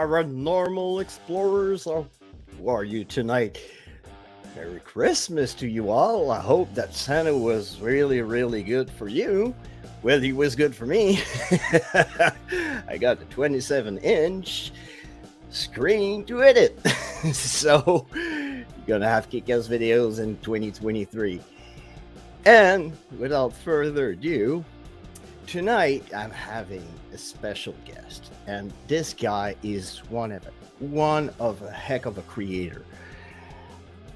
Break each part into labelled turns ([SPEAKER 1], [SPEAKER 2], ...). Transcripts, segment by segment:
[SPEAKER 1] paranormal explorers. Or who are you tonight? Merry Christmas to you all. I hope that Santa was really, really good for you. Well, he was good for me. I got a 27-inch screen to edit. So you're gonna have kick-ass videos in 2023. And without further ado, tonight I'm having a special guest, and this guy is one of a heck of a creator.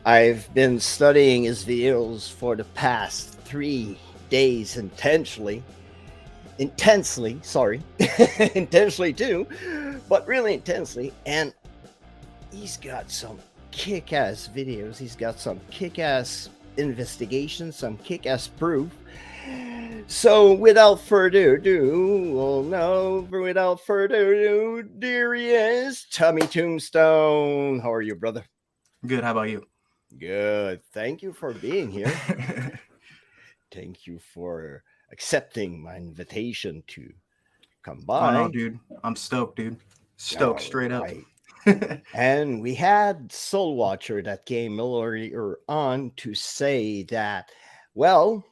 [SPEAKER 1] I've been studying his videos for the past 3 days intensely, intentionally too, but really intensely. And he's got some kick-ass videos. He's got some kick-ass investigations, some kick-ass proof. So without further ado, there he is, Tommy Tombstone. How are you, brother?
[SPEAKER 2] Good. How about you?
[SPEAKER 1] Good. Thank you for being here. Thank you for accepting my invitation to come by.
[SPEAKER 2] Oh, no, dude. I'm stoked, dude. Stoked, straight up.
[SPEAKER 1] And we had Soul Watcher that came earlier on to say that, well,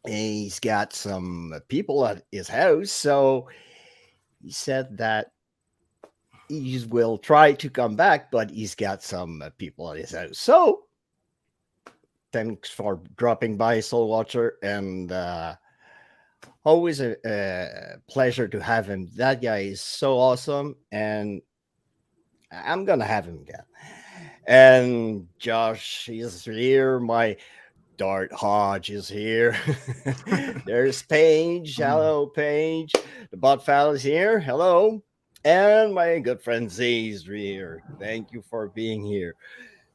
[SPEAKER 1] he's got some people at his house. So he said that he will try to come back, but he's got some people at his house. So thanks for dropping by, Soul Watcher, and always a pleasure to have him. That guy is so awesome, and I'm gonna have him again. And Josh is here. My Dart Hodge is here. There's Paige. Hello, Paige. The bot file is here. Hello. And my good friend Z is here. Thank you for being here.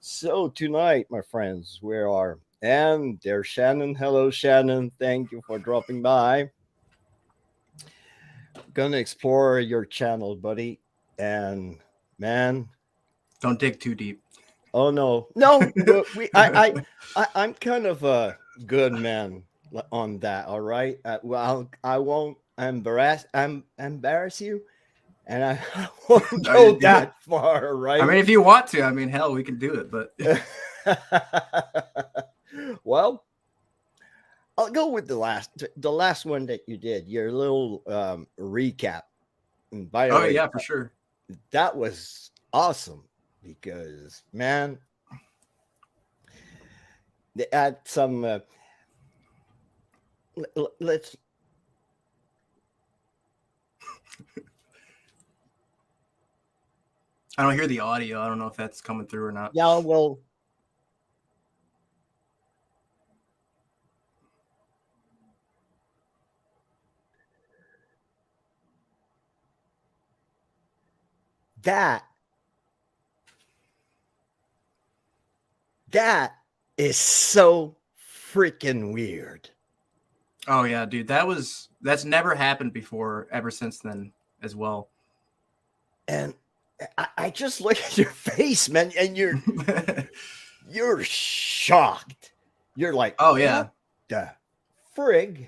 [SPEAKER 1] So tonight, my friends, and there's Shannon. Hello, Shannon. Thank you for dropping by. Gonna explore your channel, buddy. And man,
[SPEAKER 2] don't dig too deep.
[SPEAKER 1] Oh no. I'm kind of a good man on that. All right. Well, I won't embarrass you, and I won't go that far. Right.
[SPEAKER 2] I mean, if you want to, I mean, hell, we can do it. But
[SPEAKER 1] well, I'll go with the last one that you did. Your little recap. And by the way,
[SPEAKER 2] yeah, for sure.
[SPEAKER 1] That was awesome. Because, man, they add some. Let's.
[SPEAKER 2] I don't hear the audio. I don't know if that's coming through or not.
[SPEAKER 1] Yeah, well. That is so freaking weird.
[SPEAKER 2] Oh yeah, dude. That's never happened before ever since then as well.
[SPEAKER 1] And I just look at your face, man, and you're shocked. You're like,
[SPEAKER 2] oh yeah.
[SPEAKER 1] What the frig?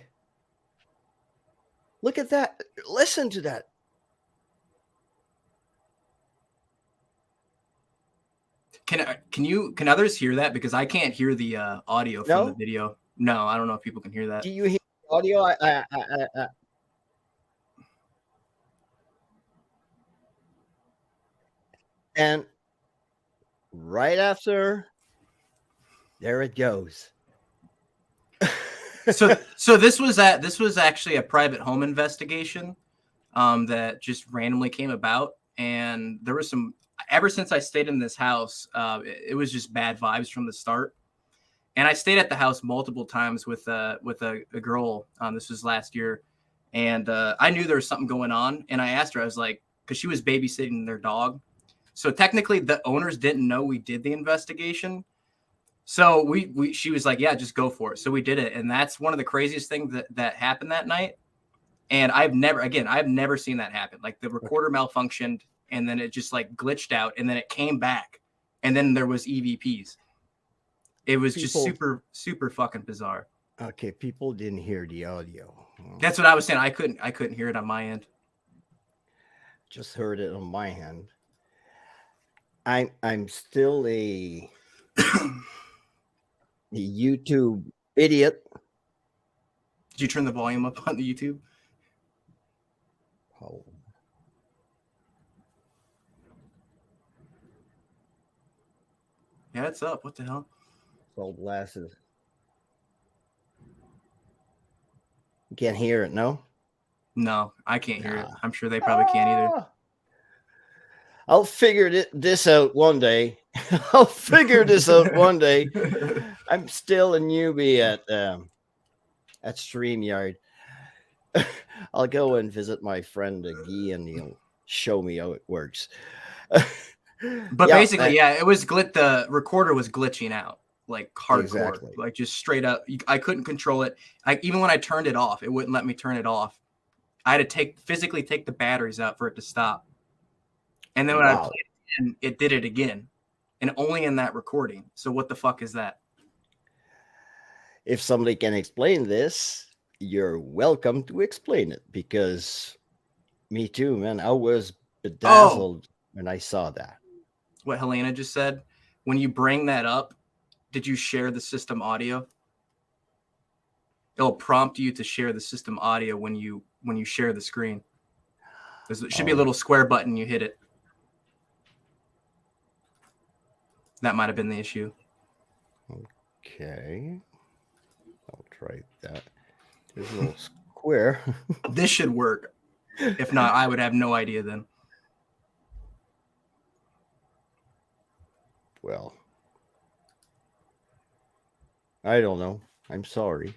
[SPEAKER 1] Look at that. Listen to that.
[SPEAKER 2] Can others hear that? Because I can't hear the audio from the video. No, I don't know if people can hear that.
[SPEAKER 1] Do you hear the audio? And right after, there it goes.
[SPEAKER 2] so this was actually a private home investigation that just randomly came about, and there was some. Ever since I stayed in this house, it was just bad vibes from the start. And I stayed at the house multiple times with a girl. This was last year, and I knew there was something going on. And I asked her, I was like, because she was babysitting their dog. So technically, the owners didn't know we did the investigation. So she was like, yeah, just go for it. So we did it, and that's one of the craziest things that happened that night. And I've never seen that happen. Like the recorder malfunctioned. And then it just like glitched out, and then it came back, and then there was EVPs. It was just super, super fucking bizarre.
[SPEAKER 1] Okay, people didn't hear the audio.
[SPEAKER 2] That's what I was saying. I couldn't hear it on my end.
[SPEAKER 1] just heard it on my hand. I'm still a YouTube idiot.
[SPEAKER 2] Did you turn the volume up on the YouTube?
[SPEAKER 1] Oh.
[SPEAKER 2] Yeah, it's up. What the hell?
[SPEAKER 1] Old glasses. You can't hear it, no?
[SPEAKER 2] No, I can't hear it. I'm sure they probably can't either.
[SPEAKER 1] I'll figure this out one day. I'll figure this out one day. I'm still a newbie at StreamYard. I'll go and visit my friend Guy, and he'll show me how it works.
[SPEAKER 2] But yeah, basically, yeah, it was the recorder was glitching out like hardcore,
[SPEAKER 1] exactly.
[SPEAKER 2] Like just straight up. I couldn't control it. Even when I turned it off, it wouldn't let me turn it off. I had to physically take the batteries out for it to stop. And then when I played it again, it did it again, and only in that recording. So what the fuck is that?
[SPEAKER 1] If somebody can explain this, you're welcome to explain it, because me too, man. I was bedazzled when I saw that.
[SPEAKER 2] What Helena just said. When you bring that up, did you share the system audio? It'll prompt you to share the system audio when you share the screen. There should be a little square button. You hit it. That might have been the issue.
[SPEAKER 1] Okay. I'll try that. There's a little square.
[SPEAKER 2] This should work. If not, I would have no idea then.
[SPEAKER 1] Well, I don't know. I'm sorry.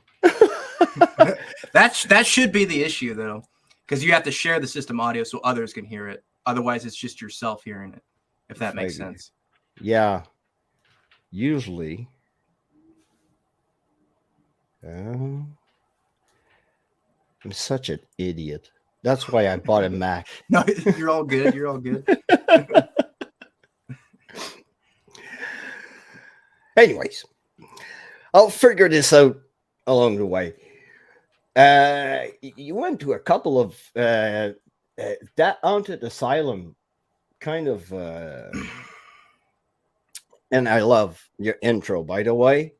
[SPEAKER 2] That should be the issue, though, because you have to share the system audio so others can hear it. Otherwise, it's just yourself hearing it, if that makes sense.
[SPEAKER 1] Yeah. Usually. I'm such an idiot. That's why I bought a Mac.
[SPEAKER 2] No, you're all good. You're all good.
[SPEAKER 1] Anyways, I'll figure this out along the way. You went to a couple of that haunted asylum kind of, and I love your intro, by the way.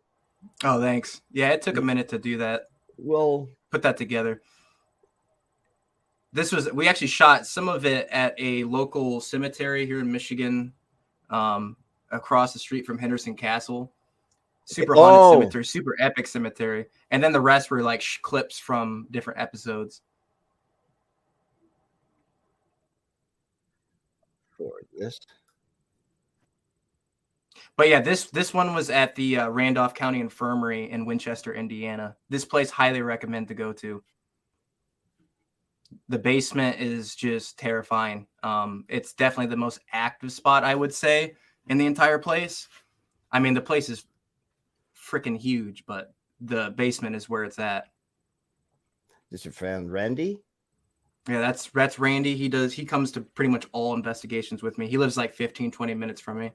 [SPEAKER 2] Oh, thanks. Yeah, it took a minute to do that.
[SPEAKER 1] Well,
[SPEAKER 2] put that together. We actually shot some of it at a local cemetery here in Michigan, across the street from Henderson Castle. Super haunted cemetery, super epic cemetery. And then the rest were like clips from different episodes.
[SPEAKER 1] For this.
[SPEAKER 2] But yeah, this one was at the Randolph County Infirmary in Winchester, Indiana. This place highly recommend to go to. The basement is just terrifying. It's definitely the most active spot, I would say, in the entire place. I mean, the place is freaking huge, but the basement is where it's at.
[SPEAKER 1] Is your friend Randy?
[SPEAKER 2] Yeah, that's Randy. He comes to pretty much all investigations with me. He lives like 15, 20 minutes from me.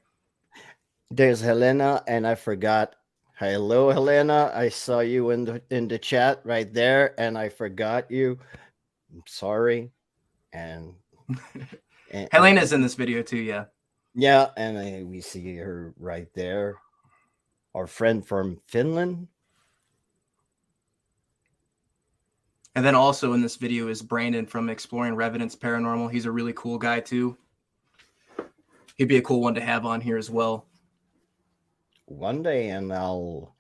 [SPEAKER 1] There's Helena, and I forgot. Hello, Helena. I saw you in the chat right there, and I forgot you. I'm sorry. And
[SPEAKER 2] Helena's in this video too, yeah.
[SPEAKER 1] Yeah, and we see her right there. Our friend from Finland.
[SPEAKER 2] And then also in this video is Brandon from Exploring Revenants Paranormal. He's a really cool guy too. He'd be a cool one to have on here as well.
[SPEAKER 1] One day, and I'll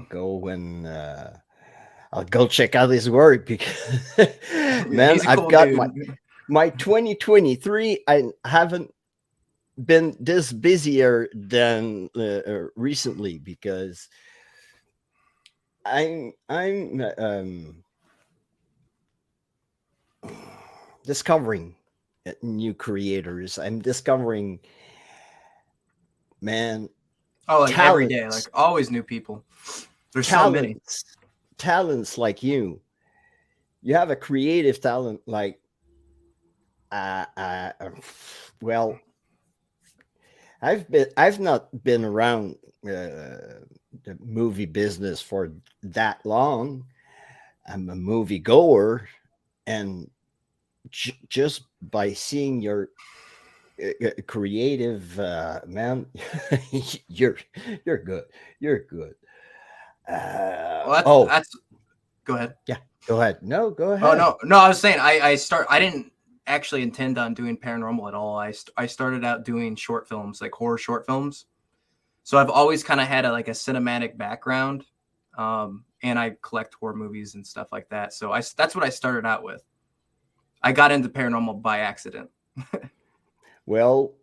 [SPEAKER 1] go and I'll go check out his work, because man, cool I've got dude. my 2023. I haven't been this busier than recently, because I'm discovering new creators. I'm discovering, man.
[SPEAKER 2] Oh, like talents, every day, like always new people. There's so many
[SPEAKER 1] talents like you. You have a creative talent, like, well, I've not been around the movie business for that long. I'm a movie goer, and just by seeing your creative man, you're good. You're good.
[SPEAKER 2] Well,
[SPEAKER 1] Oh,
[SPEAKER 2] that's go ahead.
[SPEAKER 1] yeah. Go ahead. No, go
[SPEAKER 2] Oh
[SPEAKER 1] ahead.
[SPEAKER 2] no, I was saying I didn't actually intend on doing paranormal at all. I started out doing short films, like horror short films. So I've always kind of had a cinematic background, and I collect horror movies and stuff like that. So that's what I started out with. I got into paranormal by accident.
[SPEAKER 1] Well,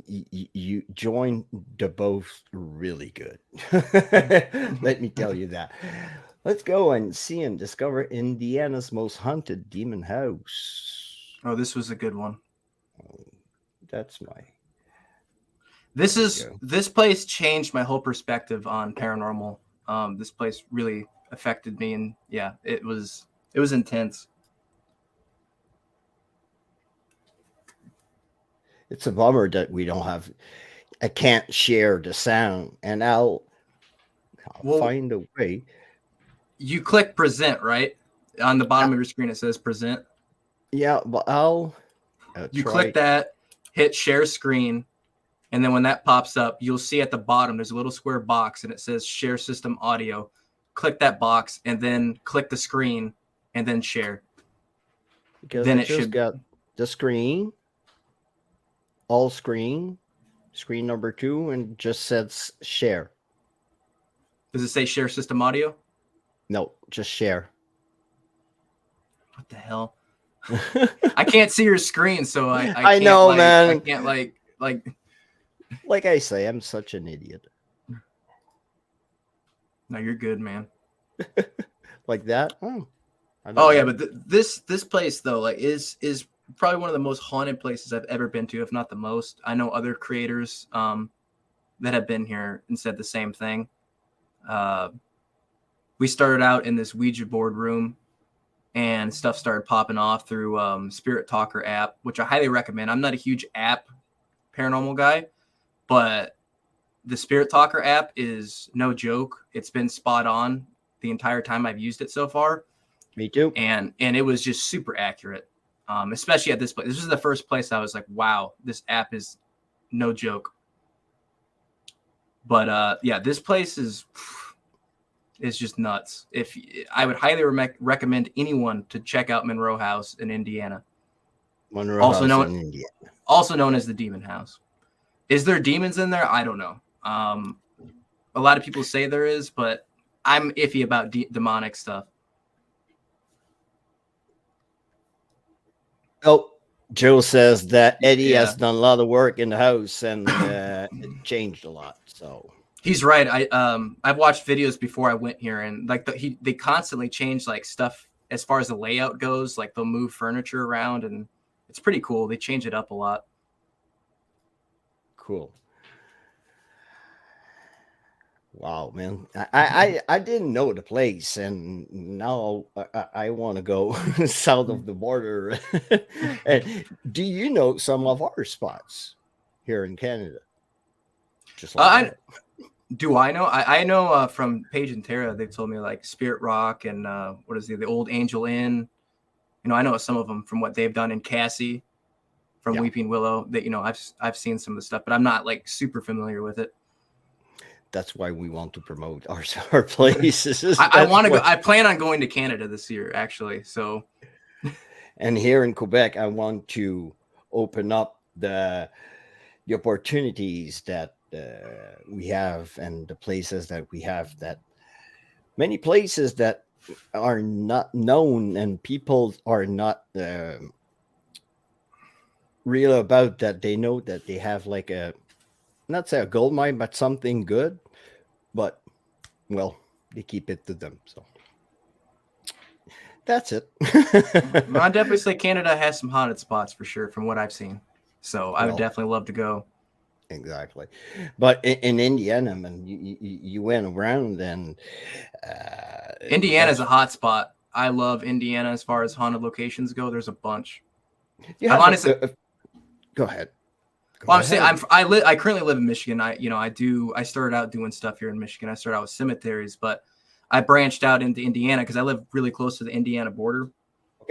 [SPEAKER 1] you joined the both really good. Let me tell you that. Let's go and see and discover Indiana's most haunted demon house.
[SPEAKER 2] Oh, this was a good one.
[SPEAKER 1] That's my.
[SPEAKER 2] This place changed my whole perspective on paranormal. This place really affected me, and yeah, it was intense.
[SPEAKER 1] It's a bummer that we don't have. I can't share the sound, and I'll find a way.
[SPEAKER 2] You click present, right? On the bottom of your screen, it says present.
[SPEAKER 1] Yeah, but I'll
[SPEAKER 2] you click that, hit share screen, and then when that pops up, you'll see at the bottom there's a little square box, and it says share system audio. Click that box, and then click the screen, and then share.
[SPEAKER 1] Because then it just got the screen, all screen number 2, and just says share.
[SPEAKER 2] Does it say share system audio?
[SPEAKER 1] No, just share.
[SPEAKER 2] What the hell? I can't see your screen, so I can't,
[SPEAKER 1] know, man.
[SPEAKER 2] I can't
[SPEAKER 1] like I say, I'm such an idiot.
[SPEAKER 2] No, you're good, man.
[SPEAKER 1] Like that?
[SPEAKER 2] Yeah, but this place though, is probably one of the most haunted places I've ever been to, if not the most. I know other creators that have been here and said the same thing. We started out in this Ouija board room, and stuff started popping off through Spirit Talker app, which I highly recommend. I'm not a huge app paranormal guy, but the Spirit Talker app is no joke. It's been spot on the entire time I've used it so far.
[SPEAKER 1] Me too.
[SPEAKER 2] And it was just super accurate, especially at this place. This was the first place I was like, wow, this app is no joke. But yeah, this place is just nuts. If I would highly recommend anyone to check out Monroe House in Indiana. Also known as the Demon House. Is there demons in there? I don't know. A lot of people say there is, but I'm iffy about demonic stuff.
[SPEAKER 1] Oh, Joe says that Eddie has done a lot of work in the house, and it changed a lot. So
[SPEAKER 2] he's right. I've watched videos before I went here, and they constantly change stuff as far as the layout goes. Like they'll move furniture around, and it's pretty cool. They change it up a lot.
[SPEAKER 1] Cool. Wow, man. I didn't know the place, and now I want to go south of the border. And do you know some of our spots here in Canada? Just like
[SPEAKER 2] do I know? I know from Paige and Tara, they've told me like Spirit Rock and what is the Old Angel Inn. I know some of them from what they've done in Cassie from Weeping Willow. That I've seen some of the stuff, but I'm not like super familiar with it.
[SPEAKER 1] That's why we want to promote our places.
[SPEAKER 2] I want to go. I plan on going to Canada this year, actually. So,
[SPEAKER 1] and here in Quebec, I want to open up the opportunities that we have, and the places that we have. That many places that are not known, and people are not real about that. They know that they have like not say a gold mine, but something good, but well, they keep it to them. So that's it.
[SPEAKER 2] I definitely say Canada has some haunted spots for sure, from what I've seen. So I would definitely love to go.
[SPEAKER 1] Exactly. But in Indiana, man, you went around, and
[SPEAKER 2] Indiana's a hot spot. I love Indiana as far as haunted locations go. There's a bunch.
[SPEAKER 1] Honestly, go ahead.
[SPEAKER 2] Well, I'm saying I currently live in Michigan. I started out doing stuff here in Michigan. I started out with cemeteries, but I branched out into Indiana because I live really close to the Indiana border.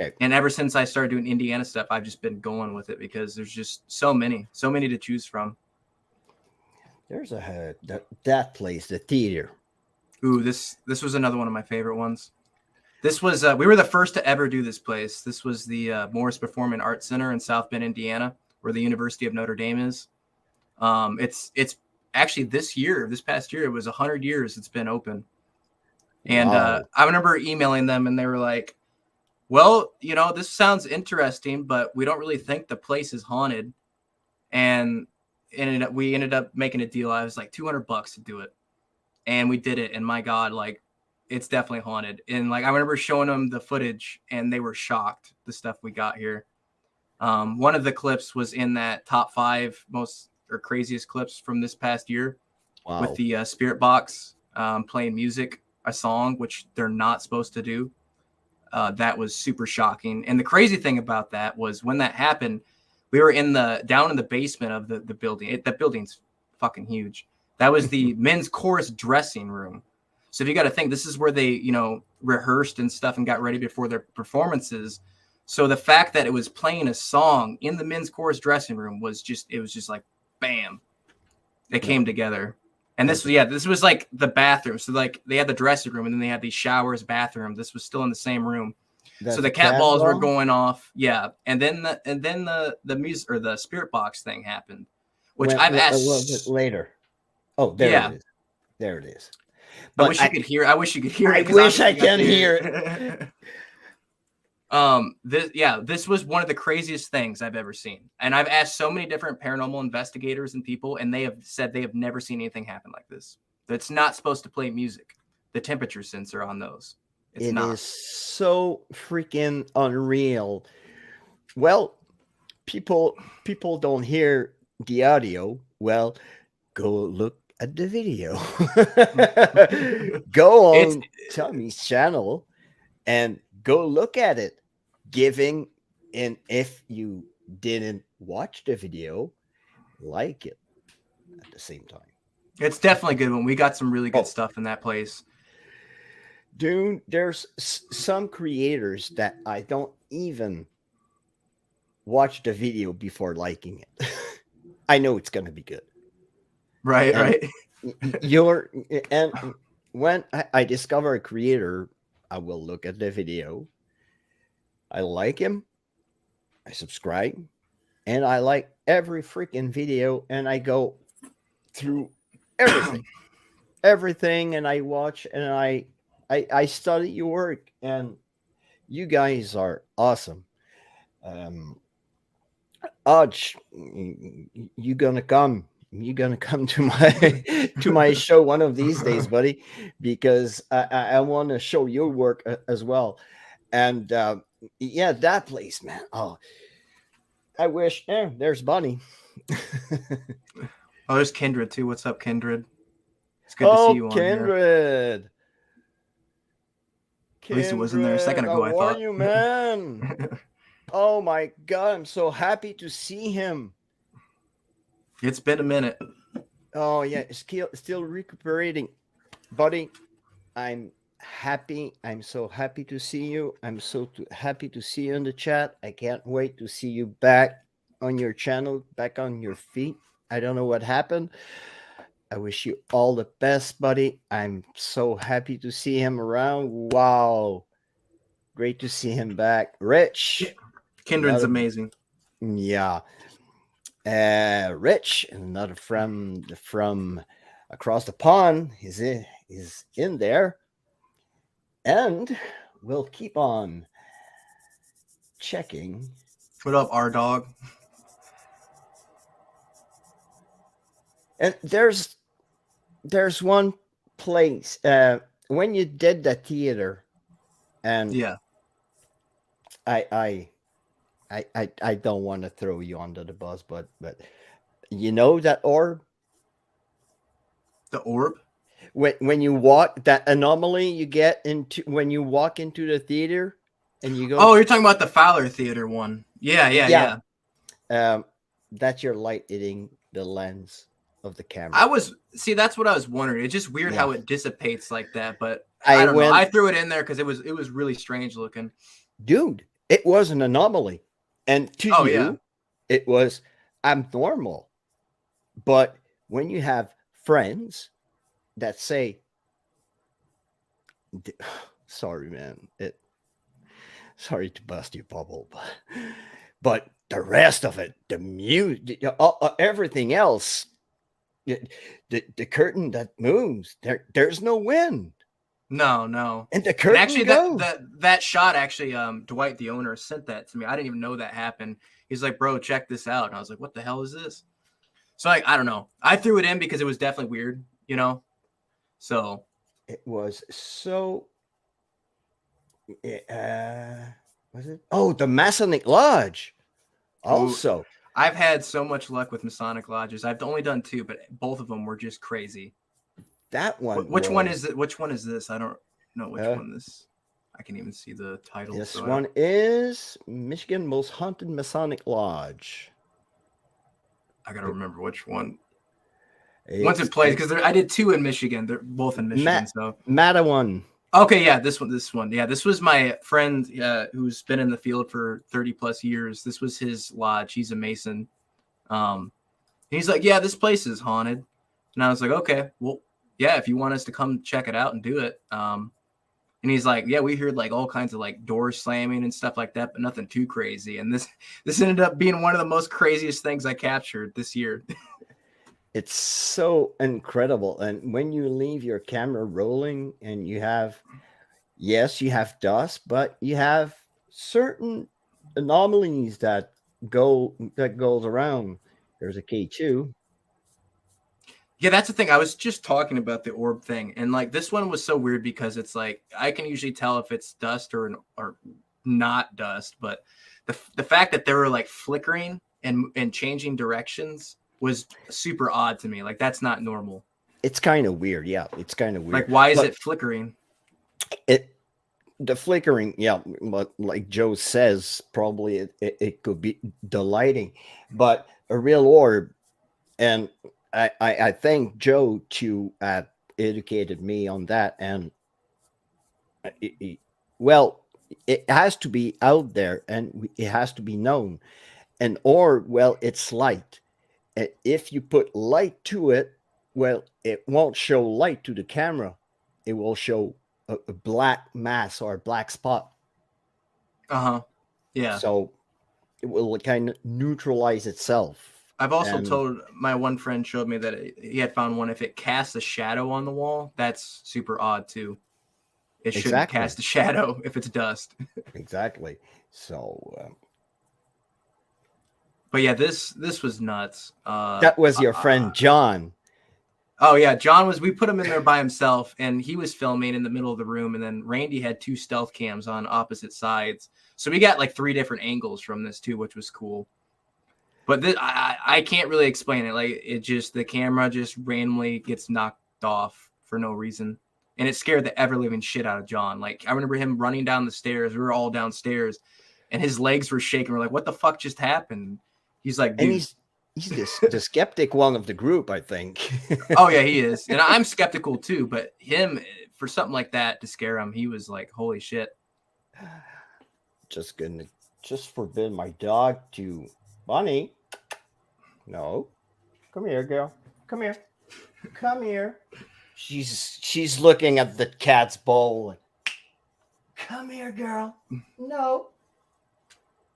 [SPEAKER 1] Okay.
[SPEAKER 2] And ever since I started doing Indiana stuff, I've just been going with it because there's just so many to choose from.
[SPEAKER 1] There's that place, the theater.
[SPEAKER 2] Ooh, this was another one of my favorite ones. This was we were the first to ever do this place. This was the Morris Performing Arts Center in South Bend, Indiana, where the University of Notre Dame is. It's actually this past year, it was 100 years it's been open. And
[SPEAKER 1] Wow.
[SPEAKER 2] I remember emailing them, and they were like, well, you know, this sounds interesting, but we don't really think the place is haunted. And we ended up making a deal. I was like $200 to do it. And we did it. And my God, like, it's definitely haunted. And like, I remember showing them the footage, and they were shocked, the stuff we got here. One of the clips was in that top 5 most or craziest clips from this past year.
[SPEAKER 1] Wow.
[SPEAKER 2] With the spirit box playing music, a song, which they're not supposed to do. That was super shocking. And the crazy thing about that was when that happened, we were down in the basement of the building. That building's fucking huge. That was the men's chorus dressing room. So if you got to think, this is where they, you know, rehearsed and stuff and got ready before their performances. So the fact that it was playing a song in the men's chorus dressing room was just like, bam, it came together. And this was like the bathroom. So like they had the dressing room, and then they had these showers, bathroom. This was still in the same room. So the cat balls were going off. Yeah. And then the music or the spirit box thing happened, which I've asked
[SPEAKER 1] a little bit later. Oh, there it is. There it is.
[SPEAKER 2] But I wish you could hear. I wish you could hear it.
[SPEAKER 1] I wish I can hear it.
[SPEAKER 2] This was one of the craziest things I've ever seen. And I've asked so many different paranormal investigators and people, and they have said they have never seen anything happen like this. That's not supposed to play music. The temperature sensor on those. It is
[SPEAKER 1] so freaking unreal. Well, people don't hear the audio. Well, go look at the video. Go on Tommy's channel and go look at it. And if you didn't watch the video, like it at the same time.
[SPEAKER 2] It's definitely a good one. We got some really good stuff in that place.
[SPEAKER 1] Dude, there's some creators that I don't even watch the video before liking it. I know it's going to be good.
[SPEAKER 2] Right.
[SPEAKER 1] And when I discover a creator, I will look at the video. I like him. I subscribe. And I like every freaking video. And I go through everything. And I watch and I study your work. And you guys are awesome. Arch, you're gonna come to my show one of these days, buddy, because I want to show your work as well. And that place, man. Oh, I wish. There's Bunny.
[SPEAKER 2] Oh, there's Kindred too. What's up, Kindred? It's good to see you on
[SPEAKER 1] Kindred.
[SPEAKER 2] Here. At least it wasn't there a second ago. I thought.
[SPEAKER 1] How are you, man? Oh my God, I'm so happy to see him.
[SPEAKER 2] It's been a minute.
[SPEAKER 1] Oh yeah, still recuperating, buddy. I'm happy. I'm so happy to see you. I'm so happy to see you in the chat. I can't wait to see you back on your channel, back on your feet. I don't know what happened. I wish you all the best, buddy. I'm so happy to see him around. Wow. Great to see him back. Rich.
[SPEAKER 2] Kindred's amazing.
[SPEAKER 1] Yeah. Rich, another from across the pond, is in there. And we'll keep on checking.
[SPEAKER 2] What up, our dog?
[SPEAKER 1] And there's one place when you did the theater, and
[SPEAKER 2] yeah,
[SPEAKER 1] I don't want to throw you under the bus, but you know that orb?
[SPEAKER 2] The orb?
[SPEAKER 1] When you walk, that anomaly you get into when you walk into the theater and you go.
[SPEAKER 2] Oh, you're talking about the Fowler Theater one. Yeah.
[SPEAKER 1] That's your light hitting the lens of the camera.
[SPEAKER 2] That's what I was wondering. It's just weird how it dissipates like that, but I don't know. I threw it in there because it was really strange looking.
[SPEAKER 1] Dude, It was an anomaly. And to
[SPEAKER 2] Oh yeah.
[SPEAKER 1] you, it was abnormal. But when you have friends that say, sorry, man, sorry to bust your bubble, but the rest of it, the music, everything else, the curtain that moves, there's no wind.
[SPEAKER 2] No.
[SPEAKER 1] And the
[SPEAKER 2] And
[SPEAKER 1] curtain
[SPEAKER 2] actually
[SPEAKER 1] goes.
[SPEAKER 2] that shot actually Dwight the owner sent that to me. I didn't even know that happened. He's like, "Bro, check this out." And I was like, "What the hell is this?" So like, I don't know. I threw it in because it was definitely weird, you know. So
[SPEAKER 1] It was so. Was it? Oh, the Masonic Lodge.
[SPEAKER 2] ooh,
[SPEAKER 1] Also,
[SPEAKER 2] I've had so much luck with Masonic lodges. I've only done 2, but both of them were just crazy.
[SPEAKER 1] that one
[SPEAKER 2] Which one is
[SPEAKER 1] was.
[SPEAKER 2] it? Which one is this? I don't know which one this. I can even see the title.
[SPEAKER 1] This
[SPEAKER 2] So
[SPEAKER 1] one is Michigan Most Haunted Masonic Lodge.
[SPEAKER 2] I gotta remember which one. Once
[SPEAKER 1] It's
[SPEAKER 2] it plays, because I did 2 in Michigan. They're both in Michigan. So
[SPEAKER 1] Matawan.
[SPEAKER 2] okay, yeah, this one. Yeah, this was my friend who's been in the field for 30 plus years. This was his lodge. He's a Mason. He's like, yeah, this place is haunted. And I was like, okay, well, yeah, if you want us to come check it out and do it. And he's like, yeah, we heard like all kinds of like doors slamming and stuff like that, but nothing too crazy. And this ended up being one of the most craziest things I captured this year.
[SPEAKER 1] It's so incredible. And when you leave your camera rolling and you have, yes, you have dust, but you have certain anomalies that goes around. There's a K2.
[SPEAKER 2] Yeah, that's the thing. I was just talking about the orb thing, and like this one was so weird because it's like I can usually tell if it's dust or not dust, but the fact that they were like flickering and changing directions was super odd to me. Like that's not normal.
[SPEAKER 1] It's kind of weird. Yeah, it's kind of
[SPEAKER 2] Like
[SPEAKER 1] weird.
[SPEAKER 2] why is
[SPEAKER 1] But
[SPEAKER 2] it flickering?
[SPEAKER 1] it the flickering, yeah, but like Joe says, probably it could be the lighting, but a real orb. And I thank Joe to educated me on that. And well, it has to be out there and it has to be known. And or well, it's light. If you put light to it, well, it won't show light to the camera. It will show a black mass or a black spot.
[SPEAKER 2] Uh-huh. Yeah.
[SPEAKER 1] So it will kind of neutralize itself.
[SPEAKER 2] I've also
[SPEAKER 1] And
[SPEAKER 2] told my one friend showed me that he had found one. If it casts a shadow on the wall, that's super odd too. It shouldn't
[SPEAKER 1] exactly,
[SPEAKER 2] cast a shadow if it's dust.
[SPEAKER 1] exactly. So
[SPEAKER 2] But yeah, this was nuts.
[SPEAKER 1] that was your friend John.
[SPEAKER 2] Oh yeah, John was. We put him in there by himself, and he was filming in the middle of the room. And then Randy had 2 stealth cams on opposite sides, so we got like 3 different angles from this too, which was cool. But I can't really explain it. Like it just the camera just randomly gets knocked off for no reason, and it scared the ever living shit out of John. Like I remember him running down the stairs. We were all downstairs, and his legs were shaking. We're like, "What the fuck just happened?" He's like,
[SPEAKER 1] And
[SPEAKER 2] "Dude."
[SPEAKER 1] he's the skeptic one of the group, I think.
[SPEAKER 2] Oh yeah, he is, and I'm skeptical too. But him, for something like that to scare him, he was like, "Holy shit!"
[SPEAKER 1] Just gonna just forbid my dog to Bunny. No, come here, girl. Come here. Come here. She's looking at the cat's bowl. Come here, girl. No.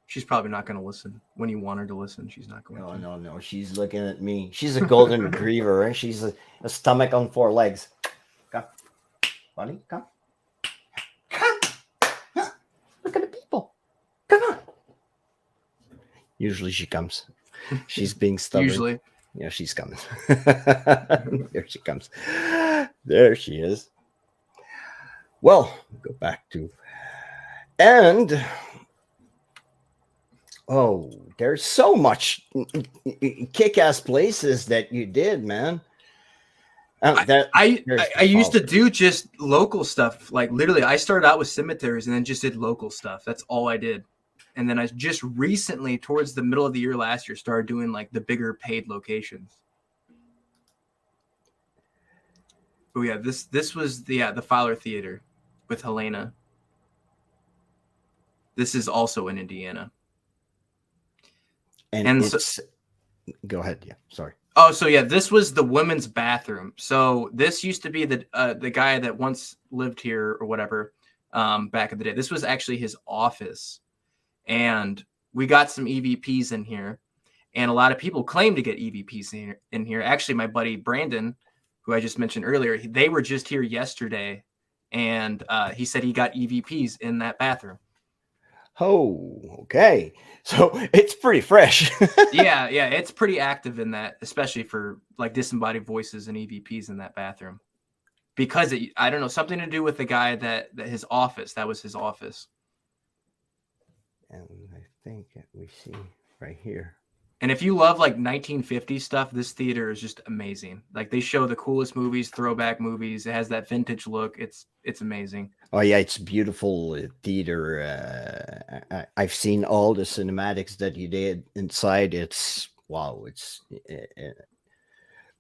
[SPEAKER 2] She's probably not going to listen when you want her to listen. She's not going to.
[SPEAKER 1] No. She's looking at me. She's a golden retriever, right? She's a stomach on 4 legs. Come, Bunny, come. Come. Look at the people. Come on. Usually she comes. She's being stubborn.
[SPEAKER 2] Usually.
[SPEAKER 1] Yeah, she's coming. There she comes. There she is. Well, go back to. And oh, there's so much kick-ass places that you did, man.
[SPEAKER 2] I used to do just local stuff. Like literally, I started out with cemeteries and then just did local stuff. That's all I did. And then I just recently, towards the middle of the year last year, started doing like the bigger paid locations. Oh yeah, this was the Fowler Theater with Helena. This is also in Indiana.
[SPEAKER 1] And it's go ahead. Yeah, sorry.
[SPEAKER 2] Oh, so yeah, this was the women's bathroom. So this used to be the guy that once lived here or whatever, back in the day. This was actually his office, and we got some EVPs in here, and a lot of people claim to get EVPs in here. Actually, my buddy Brandon, who I just mentioned earlier, they were just here yesterday, and he said he got EVPs in that bathroom.
[SPEAKER 1] Oh, okay. So it's pretty fresh.
[SPEAKER 2] yeah, it's pretty active in that, especially for like disembodied voices and EVPs in that bathroom. Because I don't know, something to do with the guy that his office, that was his office.
[SPEAKER 1] And I think we see right here.
[SPEAKER 2] And if you love like 1950s stuff, this theater is just amazing. Like they show the coolest movies, throwback movies. It has that vintage look. It's amazing.
[SPEAKER 1] Oh yeah, it's beautiful theater. I've seen all the cinematics that you did inside. It's wow, it's a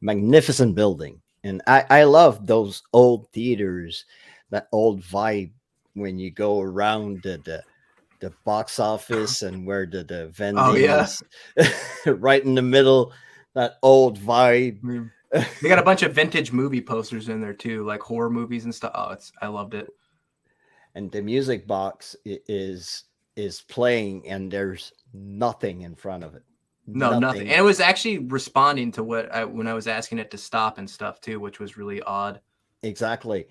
[SPEAKER 1] magnificent building. And I love those old theaters, that old vibe when you go around the box office and where the vending is right in the middle, that old vibe.
[SPEAKER 2] They got a bunch of vintage movie posters in there too, like horror movies and stuff. Oh, I loved it.
[SPEAKER 1] And the music box is playing and there's nothing in front of it.
[SPEAKER 2] No, nothing. And it was actually responding to when I was asking it to stop and stuff too, which was really odd.
[SPEAKER 1] Exactly.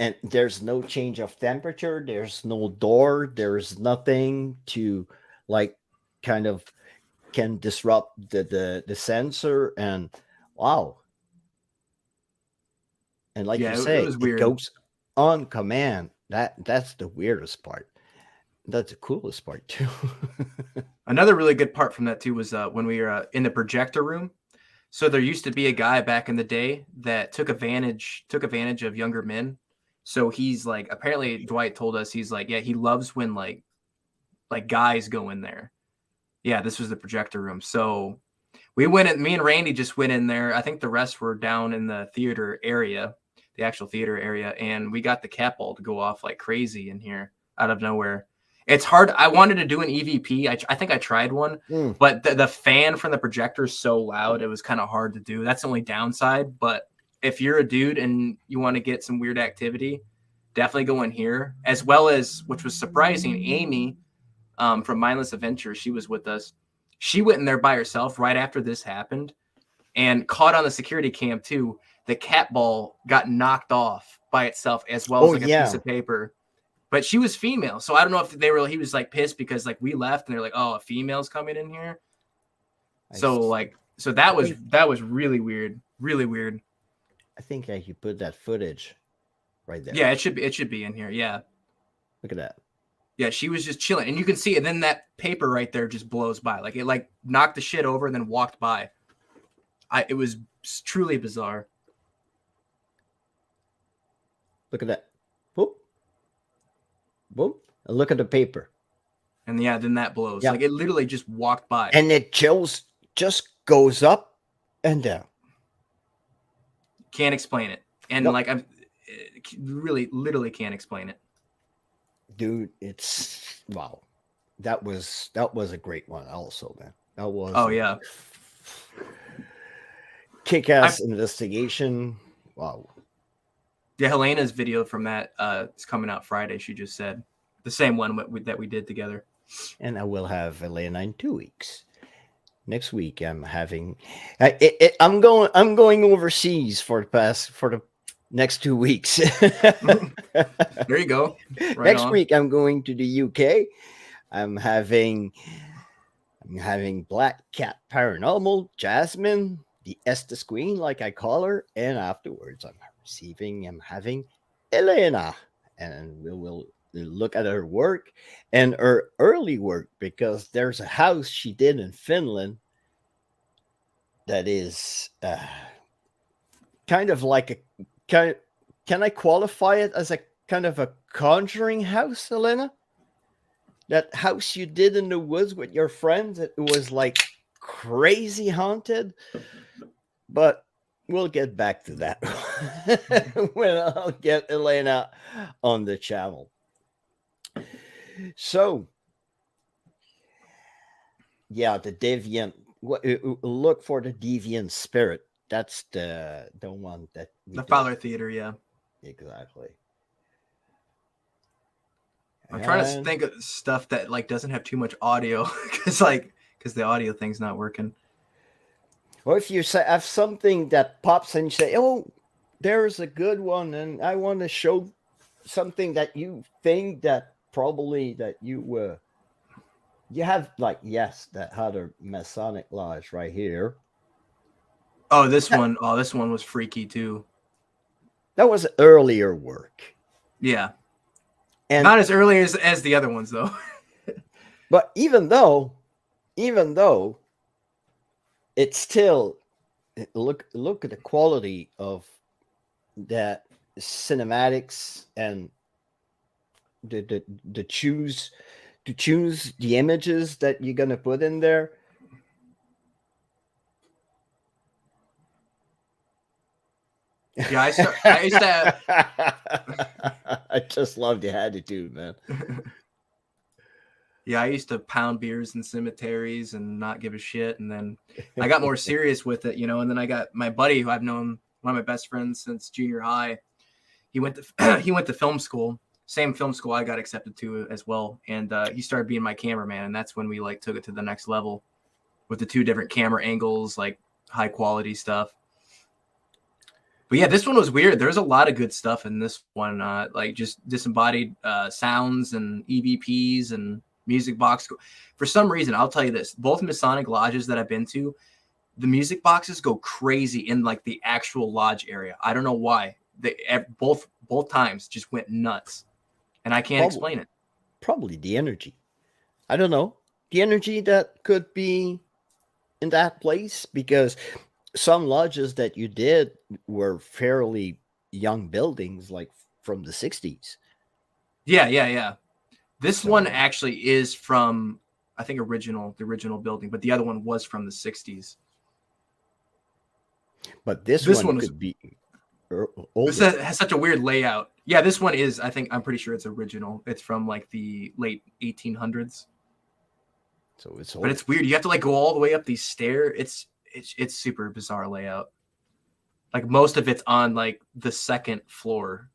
[SPEAKER 1] And there's no change of temperature. There's no door. There's nothing to like kind of can disrupt the sensor. And wow. And like you say, it goes on command. That's the weirdest part. That's the coolest part too.
[SPEAKER 2] Another really good part from that too was when we were in the projector room. So there used to be a guy back in the day that took advantage of younger men. So he's like, apparently Dwight told us, he's like, yeah, he loves when like guys go in there. Yeah, this was the projector room. So we went in, me and Randy just went in there. I think the rest were down in the theater area, the actual theater area. And we got the cat ball to go off like crazy in here out of nowhere. It's hard. I wanted to do an EVP. I think I tried one, but the fan from the projector is so loud. It was kind of hard to do. That's the only downside. But if you're a dude and you want to get some weird activity, definitely go in here. As well as, which was surprising, Amy from Mindless Adventure, she was with us. She went in there by herself right after this happened and caught on the security cam too. The cat ball got knocked off by itself as well as a piece of paper. But she was female, so I don't know if he was like pissed because like we left and they're like, oh, a female's coming in here. So that was really weird, really weird.
[SPEAKER 1] I think you put that footage right there.
[SPEAKER 2] Yeah, it should be in here. Yeah,
[SPEAKER 1] look at that.
[SPEAKER 2] Yeah, she was just chilling, and you can see it. And then that paper right there just blows by, like it like knocked the shit over and then walked by. It was truly bizarre.
[SPEAKER 1] Look at that. Whoop. Whoop. And look at the paper.
[SPEAKER 2] And yeah, then that blows. Like it literally just walked by.
[SPEAKER 1] And it just goes up and down.
[SPEAKER 2] Can't explain it. And like I'm really literally can't explain it.
[SPEAKER 1] Dude, it's wow. That was a great one also, man. That was kick-ass investigation. Wow.
[SPEAKER 2] Yeah, Helena's video from that is coming out Friday. She just said the same one that we did together. And
[SPEAKER 1] I will have Helena in 2 weeks. Next week, I'm having. I'm going overseas for the next 2 weeks.
[SPEAKER 2] There you go.
[SPEAKER 1] Right next week, I'm going to the UK. I'm having Black Cat Paranormal, Jasmine, the Estes Queen, like I call her, and afterwards, I'm having Elena, and we will look at her work and her early work, because there's a house she did in Finland that is kind of like a can I qualify it as a kind of a conjuring house, Elena? That house you did in the woods with your friends, it was like crazy haunted, but we'll get back to that when I'll get Elena on the channel. So Yeah, the deviant. Look for the deviant spirit. That's the one that we
[SPEAKER 2] The
[SPEAKER 1] do.
[SPEAKER 2] Fowler Theater, yeah.
[SPEAKER 1] Exactly.
[SPEAKER 2] I'm trying to
[SPEAKER 1] And
[SPEAKER 2] think of stuff that like doesn't have too much audio because the audio thing's not working.
[SPEAKER 1] or if you say have something that pops and you say, "Oh, there's a good one," and I want to show something that you think that probably that you have, like, yes, that other Masonic lodge right here.
[SPEAKER 2] Oh, this one. Oh, this one was freaky too.
[SPEAKER 1] That was earlier work.
[SPEAKER 2] Yeah,
[SPEAKER 1] And
[SPEAKER 2] not as early as the other ones though.
[SPEAKER 1] but even though it's still, look at the quality of that cinematics and the choose to choose the images that you're gonna put in there.
[SPEAKER 2] Yeah, I used to.
[SPEAKER 1] I just love the attitude, man.
[SPEAKER 2] Yeah, I used to pound beers in cemeteries and not give a shit, and then I got more serious with it, and then I got my buddy who I've known, one of my best friends since junior high. He went to he went to film school, same film school I got accepted to as well, and he started being my cameraman, and that's when we like took it to the next level with the 2 different camera angles, like high quality stuff. But yeah, this one was weird. There's a lot of good stuff in this one, like just disembodied sounds and EVPs and music box. For some reason, I'll tell you this: both Masonic lodges that I've been to, the music boxes go crazy in like the actual lodge area. I don't know why. They both times just went nuts, and I can't explain it.
[SPEAKER 1] Probably the energy. I don't know, the energy that could be in that place, because some lodges that you did were fairly young buildings, like from the 60s.
[SPEAKER 2] Yeah. This one
[SPEAKER 1] So,
[SPEAKER 2] actually is from, I think, the original building, but the other one was from the 60s.
[SPEAKER 1] but this
[SPEAKER 2] This
[SPEAKER 1] one
[SPEAKER 2] one was
[SPEAKER 1] could be
[SPEAKER 2] This
[SPEAKER 1] older.
[SPEAKER 2] has such a weird layout. Yeah, this one is, I'm pretty sure it's original. It's from like the late 1800s.
[SPEAKER 1] So it's
[SPEAKER 2] But
[SPEAKER 1] old.
[SPEAKER 2] it's weird. You have to like go all the way up these stairs. It's super bizarre layout. Like most of it's on like the second floor,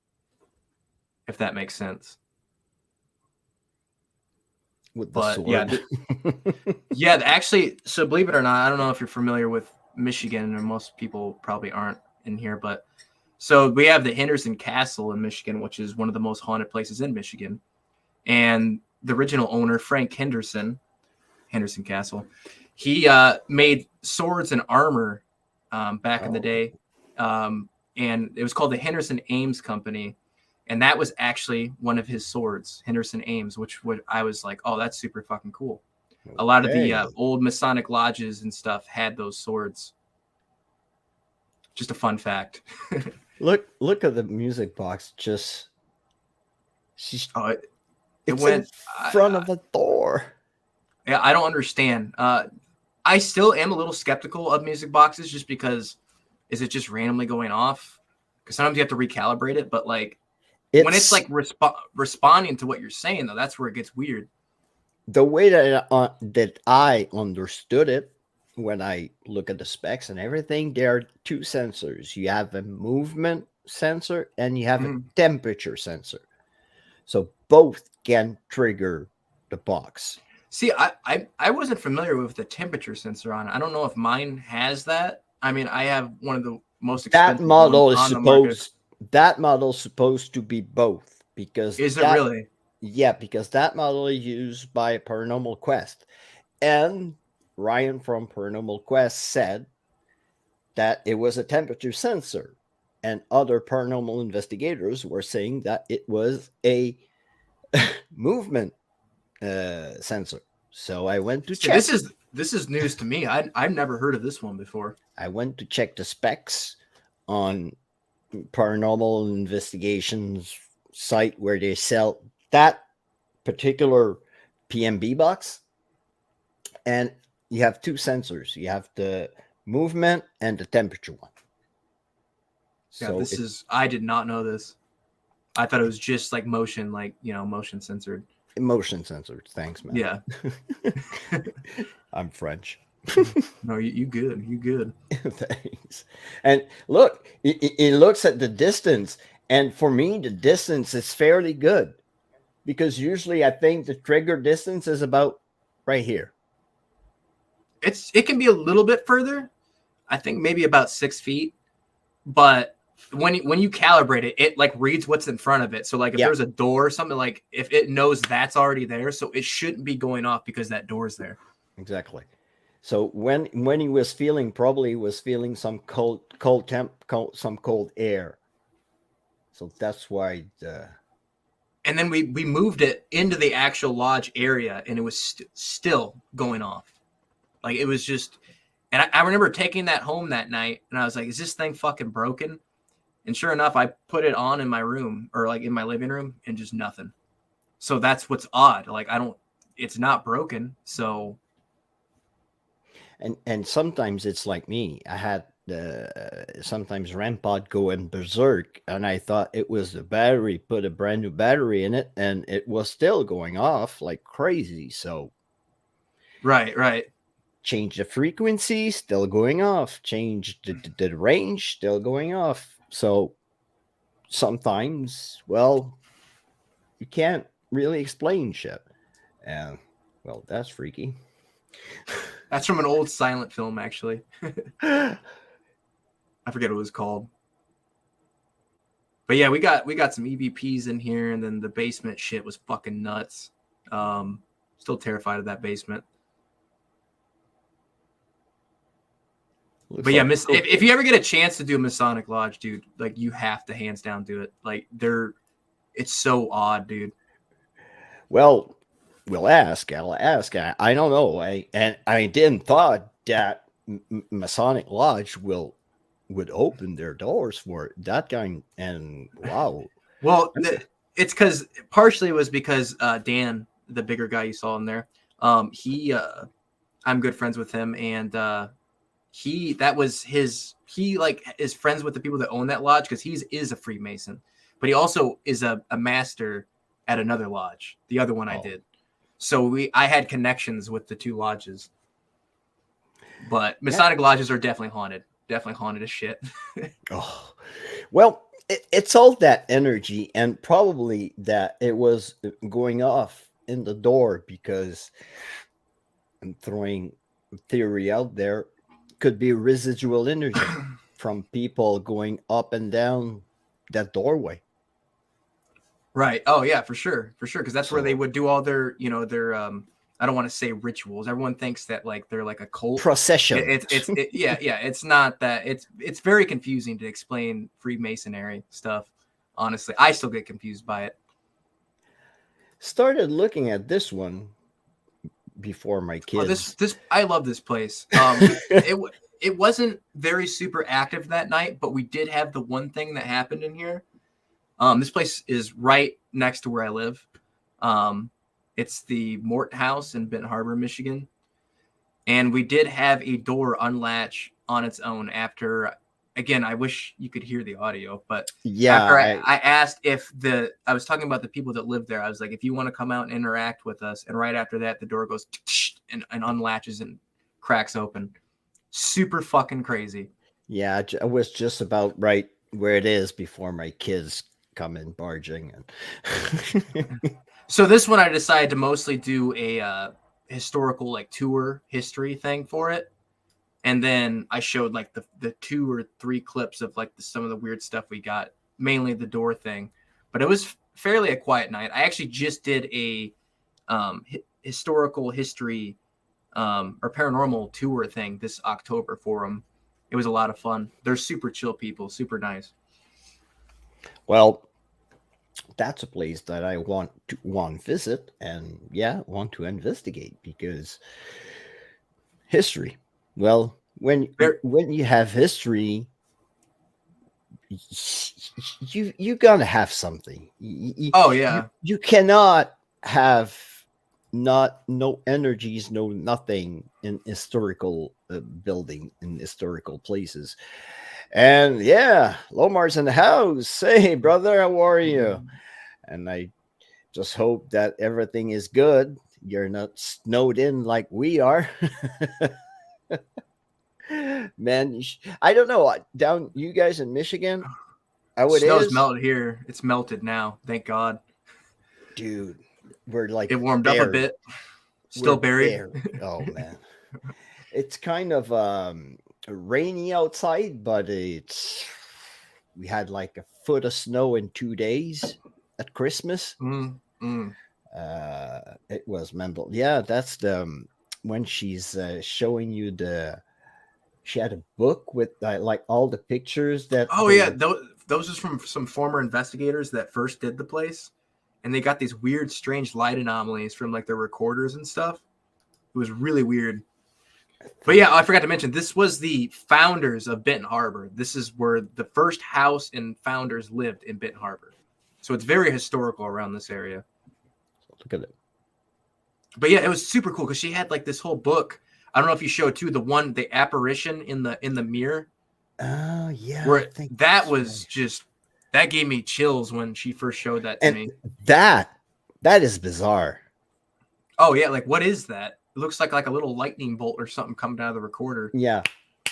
[SPEAKER 2] if that makes sense.
[SPEAKER 1] With the
[SPEAKER 2] But yeah,
[SPEAKER 1] sword.
[SPEAKER 2] yeah, actually, so believe it or not, I don't know if you're familiar with Michigan, or most people probably aren't in here, but so we have the Henderson Castle in Michigan, which is one of the most haunted places in Michigan. And the original owner, Frank Henderson Castle, he made swords and armor back in the day. And it was called the Henderson Ames Company. And that was actually one of his swords, Henderson Ames, which I was like, oh, that's super fucking cool. A lot of the old Masonic lodges and stuff had those swords. Just a fun fact.
[SPEAKER 1] Look at the music box. Just
[SPEAKER 2] it went
[SPEAKER 1] in front of a door.
[SPEAKER 2] Yeah, I don't understand. I still am a little skeptical of music boxes, just because is it just randomly going off? Because sometimes you have to recalibrate it, but like when it's like responding to what you're saying, though, that's where it gets weird.
[SPEAKER 1] The way that I understood it, when I look at the specs and everything, there are 2 sensors. You have a movement sensor and you have a temperature sensor. So both can trigger the box.
[SPEAKER 2] See, I wasn't familiar with the temperature sensor on it. I don't know if mine has that. I mean, I have one of the most expensive
[SPEAKER 1] That model
[SPEAKER 2] ones
[SPEAKER 1] is
[SPEAKER 2] on the market.
[SPEAKER 1] that model is supposed to be both, because
[SPEAKER 2] Is it really?
[SPEAKER 1] Yeah, because that model is used by Paranormal Quest. And Ryan from Paranormal Quest said that it was a temperature sensor, and other paranormal investigators were saying that it was a movement sensor. So I went to check.
[SPEAKER 2] This is news to me. I've never heard of this one before.
[SPEAKER 1] I went to check the specs on Paranormal Investigations site where they sell that particular PMB box, and you have 2 sensors. You have the movement and the temperature one.
[SPEAKER 2] Yeah, I did not know this. I thought it was just like motion, like motion censored.
[SPEAKER 1] Motion sensor. Thanks, man.
[SPEAKER 2] Yeah.
[SPEAKER 1] I'm French.
[SPEAKER 2] No, you good. You good.
[SPEAKER 1] Thanks. And look, it looks at the distance. And for me, the distance is fairly good because usually I think the trigger distance is about right here.
[SPEAKER 2] It can be a little bit further. I think maybe about 6 feet. But when you calibrate it, it like reads what's in front of it. So like if there's a door or something, like if it knows that's already there, so it shouldn't be going off because that door's there.
[SPEAKER 1] Exactly. So when he was feeling, probably was feeling some cold air. So that's why the.
[SPEAKER 2] And then we moved it into the actual lodge area, and it was still going off. Like it was just, and I remember taking that home that night, and I was like, "Is this thing fucking broken?" And sure enough, I put it on in my room or like in my living room, and just nothing. So that's what's odd. Like it's not broken. So.
[SPEAKER 1] And sometimes it's like me. I had sometimes REM pod go in berserk, and I thought it was the battery. Put a brand new battery in it, and it was still going off like crazy. So,
[SPEAKER 2] Right.
[SPEAKER 1] Change the frequency, still going off. Change the range, still going off. So sometimes, well, you can't really explain shit, and well, that's freaky.
[SPEAKER 2] That's from an old silent film, actually. I forget what it was called. But yeah, we got some EVPs in here, and then the basement shit was fucking nuts. Still terrified of that basement. But yeah, if you ever get a chance to do a Masonic Lodge, dude, like you have to hands down do it. Like it's so odd, dude.
[SPEAKER 1] Well, I'll ask. I don't know. I didn't thought that Masonic Lodge would open their doors for that kind. And wow.
[SPEAKER 2] Well, it's partially it was because Dan, the bigger guy you saw in there, I'm good friends with him, and he is friends with the people that own that lodge because he is a Freemason, but he also is a master at another lodge, the other one I did. So I had connections with the two lodges. But Masonic lodges are definitely haunted as shit.
[SPEAKER 1] Oh, well, it's all that energy, and probably that it was going off in the door, because I'm throwing theory out there, could be residual energy from people going up and down that doorway.
[SPEAKER 2] Right. Oh yeah, for sure. Because that's where they would do all their, I don't want to say rituals. Everyone thinks that like they're like a cult
[SPEAKER 1] procession.
[SPEAKER 2] Yeah. It's not that. It's very confusing to explain Freemasonry stuff. Honestly, I still get confused by it.
[SPEAKER 1] Started looking at this one before my kids.
[SPEAKER 2] This I love this place. It wasn't very super active that night, but we did have the one thing that happened in here. This place is right next to where I live. It's the Mort House in Benton Harbor, Michigan. And we did have a door unlatch on its own after, again, I wish you could hear the audio, but
[SPEAKER 1] yeah,
[SPEAKER 2] after I asked I was talking about the people that live there. I was like, if you want to come out and interact with us. And right after that, the door goes and unlatches and cracks open. Super fucking crazy.
[SPEAKER 1] Yeah, I was just about right where it is before my kids come in barging. And
[SPEAKER 2] so this one I decided to mostly do a historical like tour history thing for it, and then I showed like the 2 or 3 clips of like some of the weird stuff we got, mainly the door thing. But it was fairly a quiet night. I actually just did a historical history or paranormal tour thing this October for them. It was a lot of fun. They're super chill people, super nice.
[SPEAKER 1] Well, that's a place that I want to visit, and want to investigate, because history. Well, when you have history, you gotta have something. You cannot have no energies, no nothing in historical building, in historical places. And yeah, Lomar's in the house. Hey, brother, how are you? And I Just hope that everything is good. You're not snowed in like we are. Man, I don't know. Down you guys in Michigan, how it
[SPEAKER 2] Snow's
[SPEAKER 1] is,
[SPEAKER 2] melted here. It's melted now. Thank God.
[SPEAKER 1] dude. We're like
[SPEAKER 2] It warmed up a
[SPEAKER 1] buried.
[SPEAKER 2] bit. Still
[SPEAKER 1] We're
[SPEAKER 2] buried.
[SPEAKER 1] buried. Oh man, it's kind of rainy outside, but we had like a foot of snow in 2 days at Christmas.
[SPEAKER 2] Mm, mm.
[SPEAKER 1] It was mental. Yeah, that's the when she's showing you the. She had a book with like all the pictures that
[SPEAKER 2] Oh
[SPEAKER 1] they
[SPEAKER 2] yeah,
[SPEAKER 1] were.
[SPEAKER 2] those is from some former investigators that first did the place, and they got these weird, strange light anomalies from like their recorders and stuff. It was really weird. But yeah, I forgot to mention this was the founders of Benton Harbor. This is where the first house and founders lived in Benton Harbor, so it's very historical around this area.
[SPEAKER 1] Look at it.
[SPEAKER 2] But yeah, it was super cool because she had like this whole book. I don't know if you showed too the apparition in the mirror.
[SPEAKER 1] Oh yeah, I
[SPEAKER 2] Where
[SPEAKER 1] think
[SPEAKER 2] that
[SPEAKER 1] that's
[SPEAKER 2] was
[SPEAKER 1] right.
[SPEAKER 2] just that gave me chills when she first showed that to
[SPEAKER 1] And
[SPEAKER 2] me.
[SPEAKER 1] that is bizarre.
[SPEAKER 2] Oh yeah, like what is that? It looks like a little lightning bolt or something coming out of the recorder.
[SPEAKER 1] Yeah,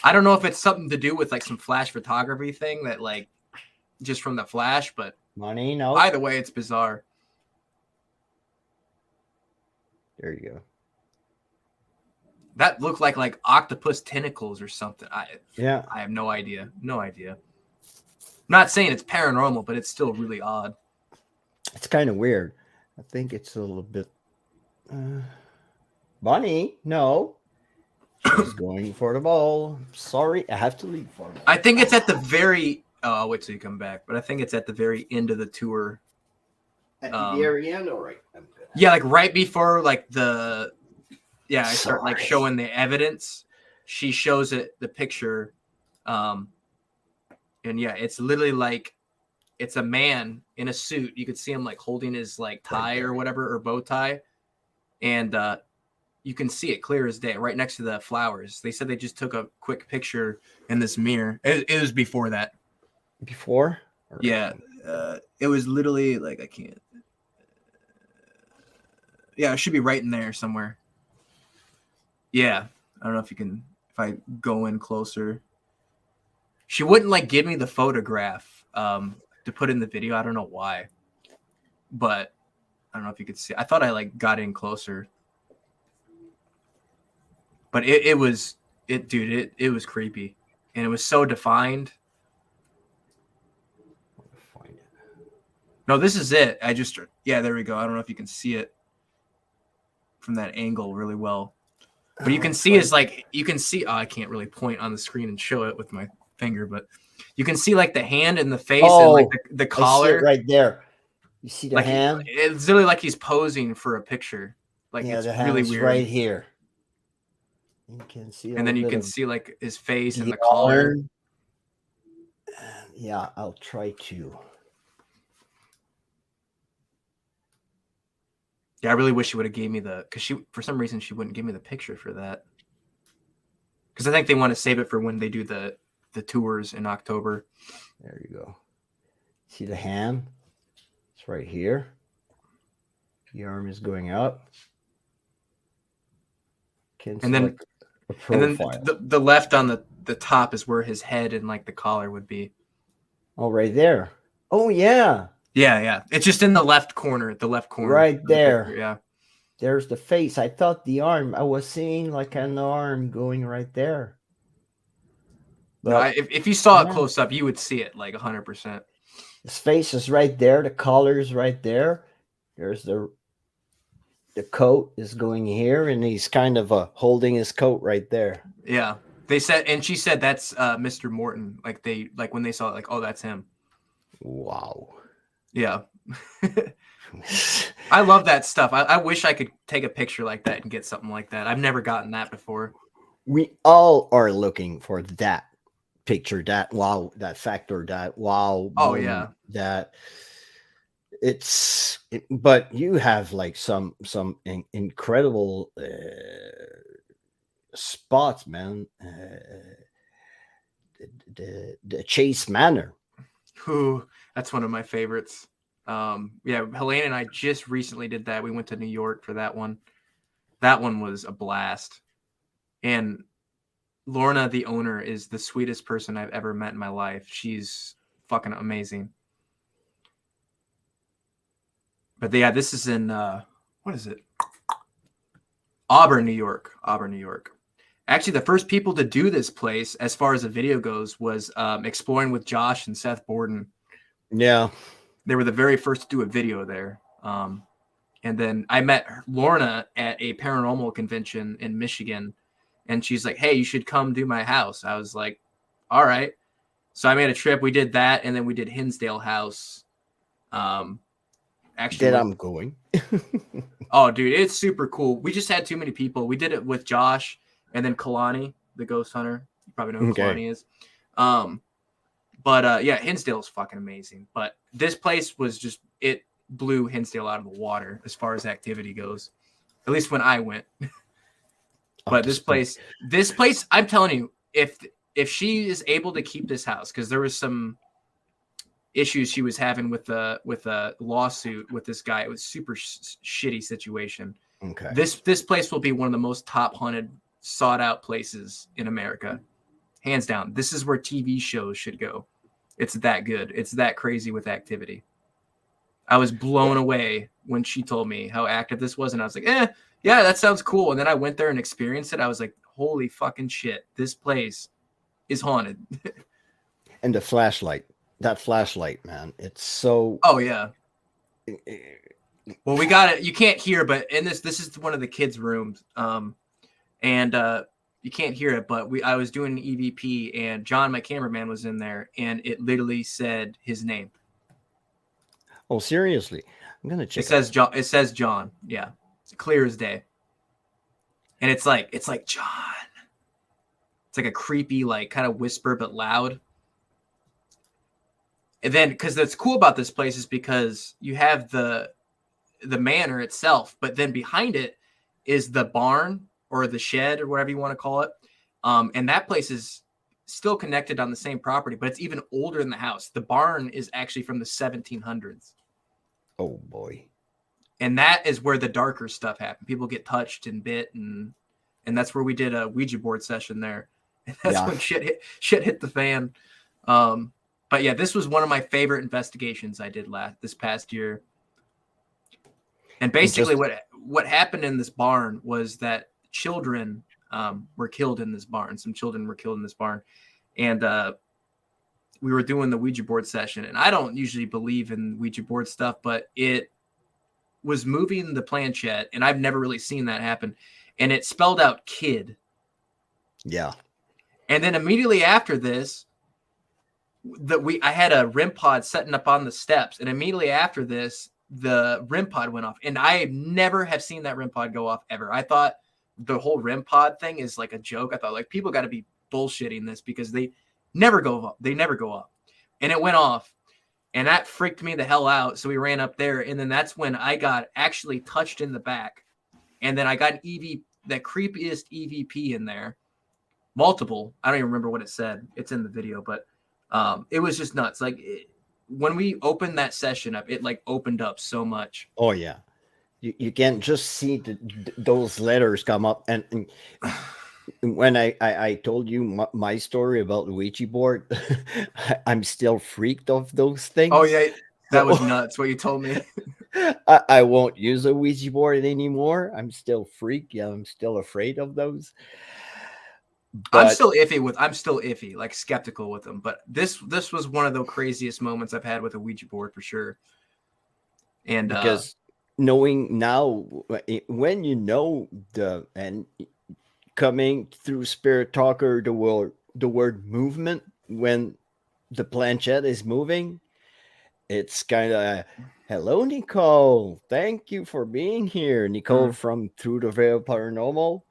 [SPEAKER 2] I don't know if it's something to do with like some flash photography thing that like just from the flash, but
[SPEAKER 1] money. No,
[SPEAKER 2] either way, it's bizarre.
[SPEAKER 1] there you go.
[SPEAKER 2] That looked like octopus tentacles or something.
[SPEAKER 1] Yeah,
[SPEAKER 2] I have no idea. No idea. Not saying it's paranormal, but it's still really odd.
[SPEAKER 1] it's kind of weird. I think it's a little bit. Bunny, no, she's going for the ball. Sorry, I have to leave for a
[SPEAKER 2] I think it's at the very. Oh, I'll wait till you come back. But I think it's at the very end of the tour.
[SPEAKER 1] At the very end, all right.
[SPEAKER 2] Yeah, like right before like the. Yeah, I start like
[SPEAKER 1] Sorry.
[SPEAKER 2] showing the evidence. She shows it the picture, and yeah, it's literally like it's a man in a suit. You could see him like holding his like tie or whatever or bow tie, and you can see it clear as day right next to the flowers. They said they just took a quick picture in this mirror. It was before that.
[SPEAKER 1] Before?
[SPEAKER 2] Yeah, it was literally like I can't. Yeah, it should be right in there somewhere. Yeah, I don't know if you can. If I go in closer, she wouldn't like give me the photograph to put in the video. I don't know why, but I don't know if you could see. I thought I like got in closer, but it was dude. It was creepy, and it was so defined.
[SPEAKER 1] Find it.
[SPEAKER 2] No, this is it. Yeah, there we go. I don't know if you can see it from that angle really well. But you can see is like you can see. Oh, I can't really point on the screen and show it with my finger, but you can see like the hand and the face and like the collar
[SPEAKER 1] I see it right there. You see the
[SPEAKER 2] like
[SPEAKER 1] hand?
[SPEAKER 2] it's literally like he's posing for a picture. Like
[SPEAKER 1] Yeah,
[SPEAKER 2] it's
[SPEAKER 1] the
[SPEAKER 2] really
[SPEAKER 1] hand's
[SPEAKER 2] weird.
[SPEAKER 1] right here. You can see,
[SPEAKER 2] And then you
[SPEAKER 1] bit
[SPEAKER 2] can
[SPEAKER 1] of
[SPEAKER 2] see like his face and
[SPEAKER 1] the
[SPEAKER 2] the collar.
[SPEAKER 1] arm. Yeah, I'll try to.
[SPEAKER 2] Yeah, I really wish she would have gave me because for some reason she wouldn't give me the picture for that. Because I think they want to save it for when they do the tours in October.
[SPEAKER 1] There you go. See the hand? It's right here. The arm is going up. Can
[SPEAKER 2] And then
[SPEAKER 1] select a profile.
[SPEAKER 2] the left on the top is where his head and like the collar would be.
[SPEAKER 1] Oh, right there. Oh, yeah.
[SPEAKER 2] Yeah. It's just in the left corner. The left corner.
[SPEAKER 1] Right there.
[SPEAKER 2] Picture, yeah.
[SPEAKER 1] There's the face. I thought the arm. I was seeing like an arm going right there.
[SPEAKER 2] But no, if you saw it close up, you would see it like 100%.
[SPEAKER 1] His face is right there. The collar is right there. There's the coat is going here, and he's kind of holding his coat right there.
[SPEAKER 2] Yeah, they said, and she said that's Mr. Morton. Like when they saw it, like, oh, that's him.
[SPEAKER 1] Wow.
[SPEAKER 2] Yeah. I love that stuff. I wish I could take a picture like that and get something like that. I've never gotten that before.
[SPEAKER 1] We all are looking for that picture, that wow, that factor, that wow.
[SPEAKER 2] Oh yeah.
[SPEAKER 1] That but you have like some incredible spots, man. The Chase Manor.
[SPEAKER 2] Ooh, that's one of my favorites. Yeah, Helena and I just recently did that. We went to New York for that one. That one was a blast. And Lorna, the owner, is the sweetest person I've ever met in my life. She's fucking amazing. But yeah, this is in what is it? Auburn, New York. Auburn, New York. Actually, the first people to do this place, as far as the video goes, was Exploring with Josh and Seth Borden.
[SPEAKER 1] Yeah.
[SPEAKER 2] They were the very first to do a video there. And then I met Lorna at a paranormal convention in Michigan. And she's like, hey, you should come do my house. I was like, all right. So I made a trip. We did that. And then we did Hinsdale House. Actually,
[SPEAKER 1] I'm going.
[SPEAKER 2] Oh, dude, it's super cool. We just had too many people. We did it with Josh and then Kalani, the ghost hunter. You probably know who Kalani is. But yeah, Hinsdale is fucking amazing. But this place was just, it blew Hinsdale out of the water as far as activity goes. At least when I went. But this place, I'm telling you, if she is able to keep this house, because there was some issues she was having with a lawsuit with this guy. It was super shitty situation.
[SPEAKER 1] Okay.
[SPEAKER 2] This place will be one of the most top hunted, sought out places in America, hands down. This is where TV shows should go. It's that good. It's that crazy with activity. I was blown away when she told me how active this was, and I was like, yeah, that sounds cool. And then I went there and experienced it. I was like, holy fucking shit, this place is haunted.
[SPEAKER 1] And the flashlight. That flashlight, man, it's so.
[SPEAKER 2] Oh yeah. Well, we got it. You can't hear, but in this is one of the kids' rooms, and you can't hear it. But I was doing an EVP, and John, my cameraman, was in there, and it literally said his name.
[SPEAKER 1] Oh, seriously? I'm gonna check.
[SPEAKER 2] It says John. It says John. Yeah, it's clear as day. And it's like John. It's like a creepy, like kind of whisper but loud. And then, because that's cool about this place is because you have the manor itself, but then behind it is the barn or the shed or whatever you want to call it. And that place is still connected on the same property, but it's even older than the house. The barn is actually from the 1700s.
[SPEAKER 1] Oh boy.
[SPEAKER 2] And that is where the darker stuff happened. People get touched and bit, and that's where we did a Ouija board session there. And that's when shit hit the fan. But yeah, this was one of my favorite investigations I did this past year. And basically what happened in this barn was that children were killed in this barn. Some children were killed in this barn. And we were doing the Ouija board session. And I don't usually believe in Ouija board stuff, but it was moving the planchette. And I've never really seen that happen. And it spelled out kid.
[SPEAKER 1] Yeah.
[SPEAKER 2] And then immediately after this, I had a REM pod setting up on the steps, and immediately after this, the REM pod went off, and I never have seen that REM pod go off ever. I thought the whole REM pod thing is like a joke. I thought like people got to be bullshitting this because they never go off. They never go off, and it went off, and that freaked me the hell out. So we ran up there, and then that's when I got actually touched in the back, and then I got an the creepiest EVP in there, multiple. I don't even remember what it said. It's in the video, but. It was just nuts. Like when we opened that session up, it like opened up so much.
[SPEAKER 1] Oh yeah, you can just see those letters come up. And when I told you my story about the Ouija board, I'm still freaked of those things.
[SPEAKER 2] Oh yeah, that was nuts. What you told me.
[SPEAKER 1] I won't use a Ouija board anymore. I'm still freaked. Yeah, I'm still afraid of those.
[SPEAKER 2] But I'm still iffy, like skeptical with them. But this was one of the craziest moments I've had with a Ouija board for sure. And
[SPEAKER 1] because knowing now, when you know and coming through Spirit Talker, the word movement, when the planchette is moving, it's kind of hello, Nicole. Thank you for being here, Nicole from Through the Veil Paranormal.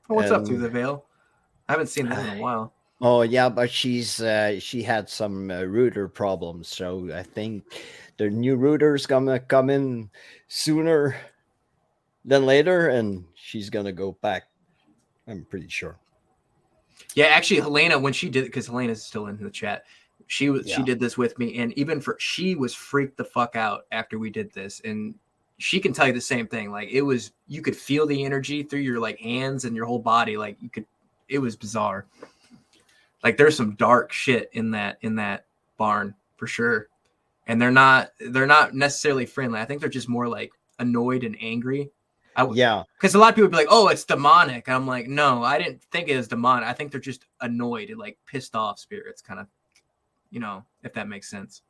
[SPEAKER 2] What's up, Through the Veil? I haven't seen that in a while.
[SPEAKER 1] Oh yeah, but she had some router problems, so I think the new router's gonna come in sooner than later, and she's gonna go back. I'm pretty sure.
[SPEAKER 2] Yeah, actually, Helena, when she did, because Helena's still in the chat, She did this with me, and she was freaked the fuck out after we did this, and she can tell you the same thing. Like you could feel the energy through your like hands and your whole body. Like it was bizarre. Like there's some dark shit in that barn for sure. And they're not necessarily friendly. I think they're just more like annoyed and angry. Because a lot of people would be like, "Oh, it's demonic." And I'm like, no, I didn't think it was demonic. I think they're just annoyed and like pissed off spirits, kind of, if that makes sense.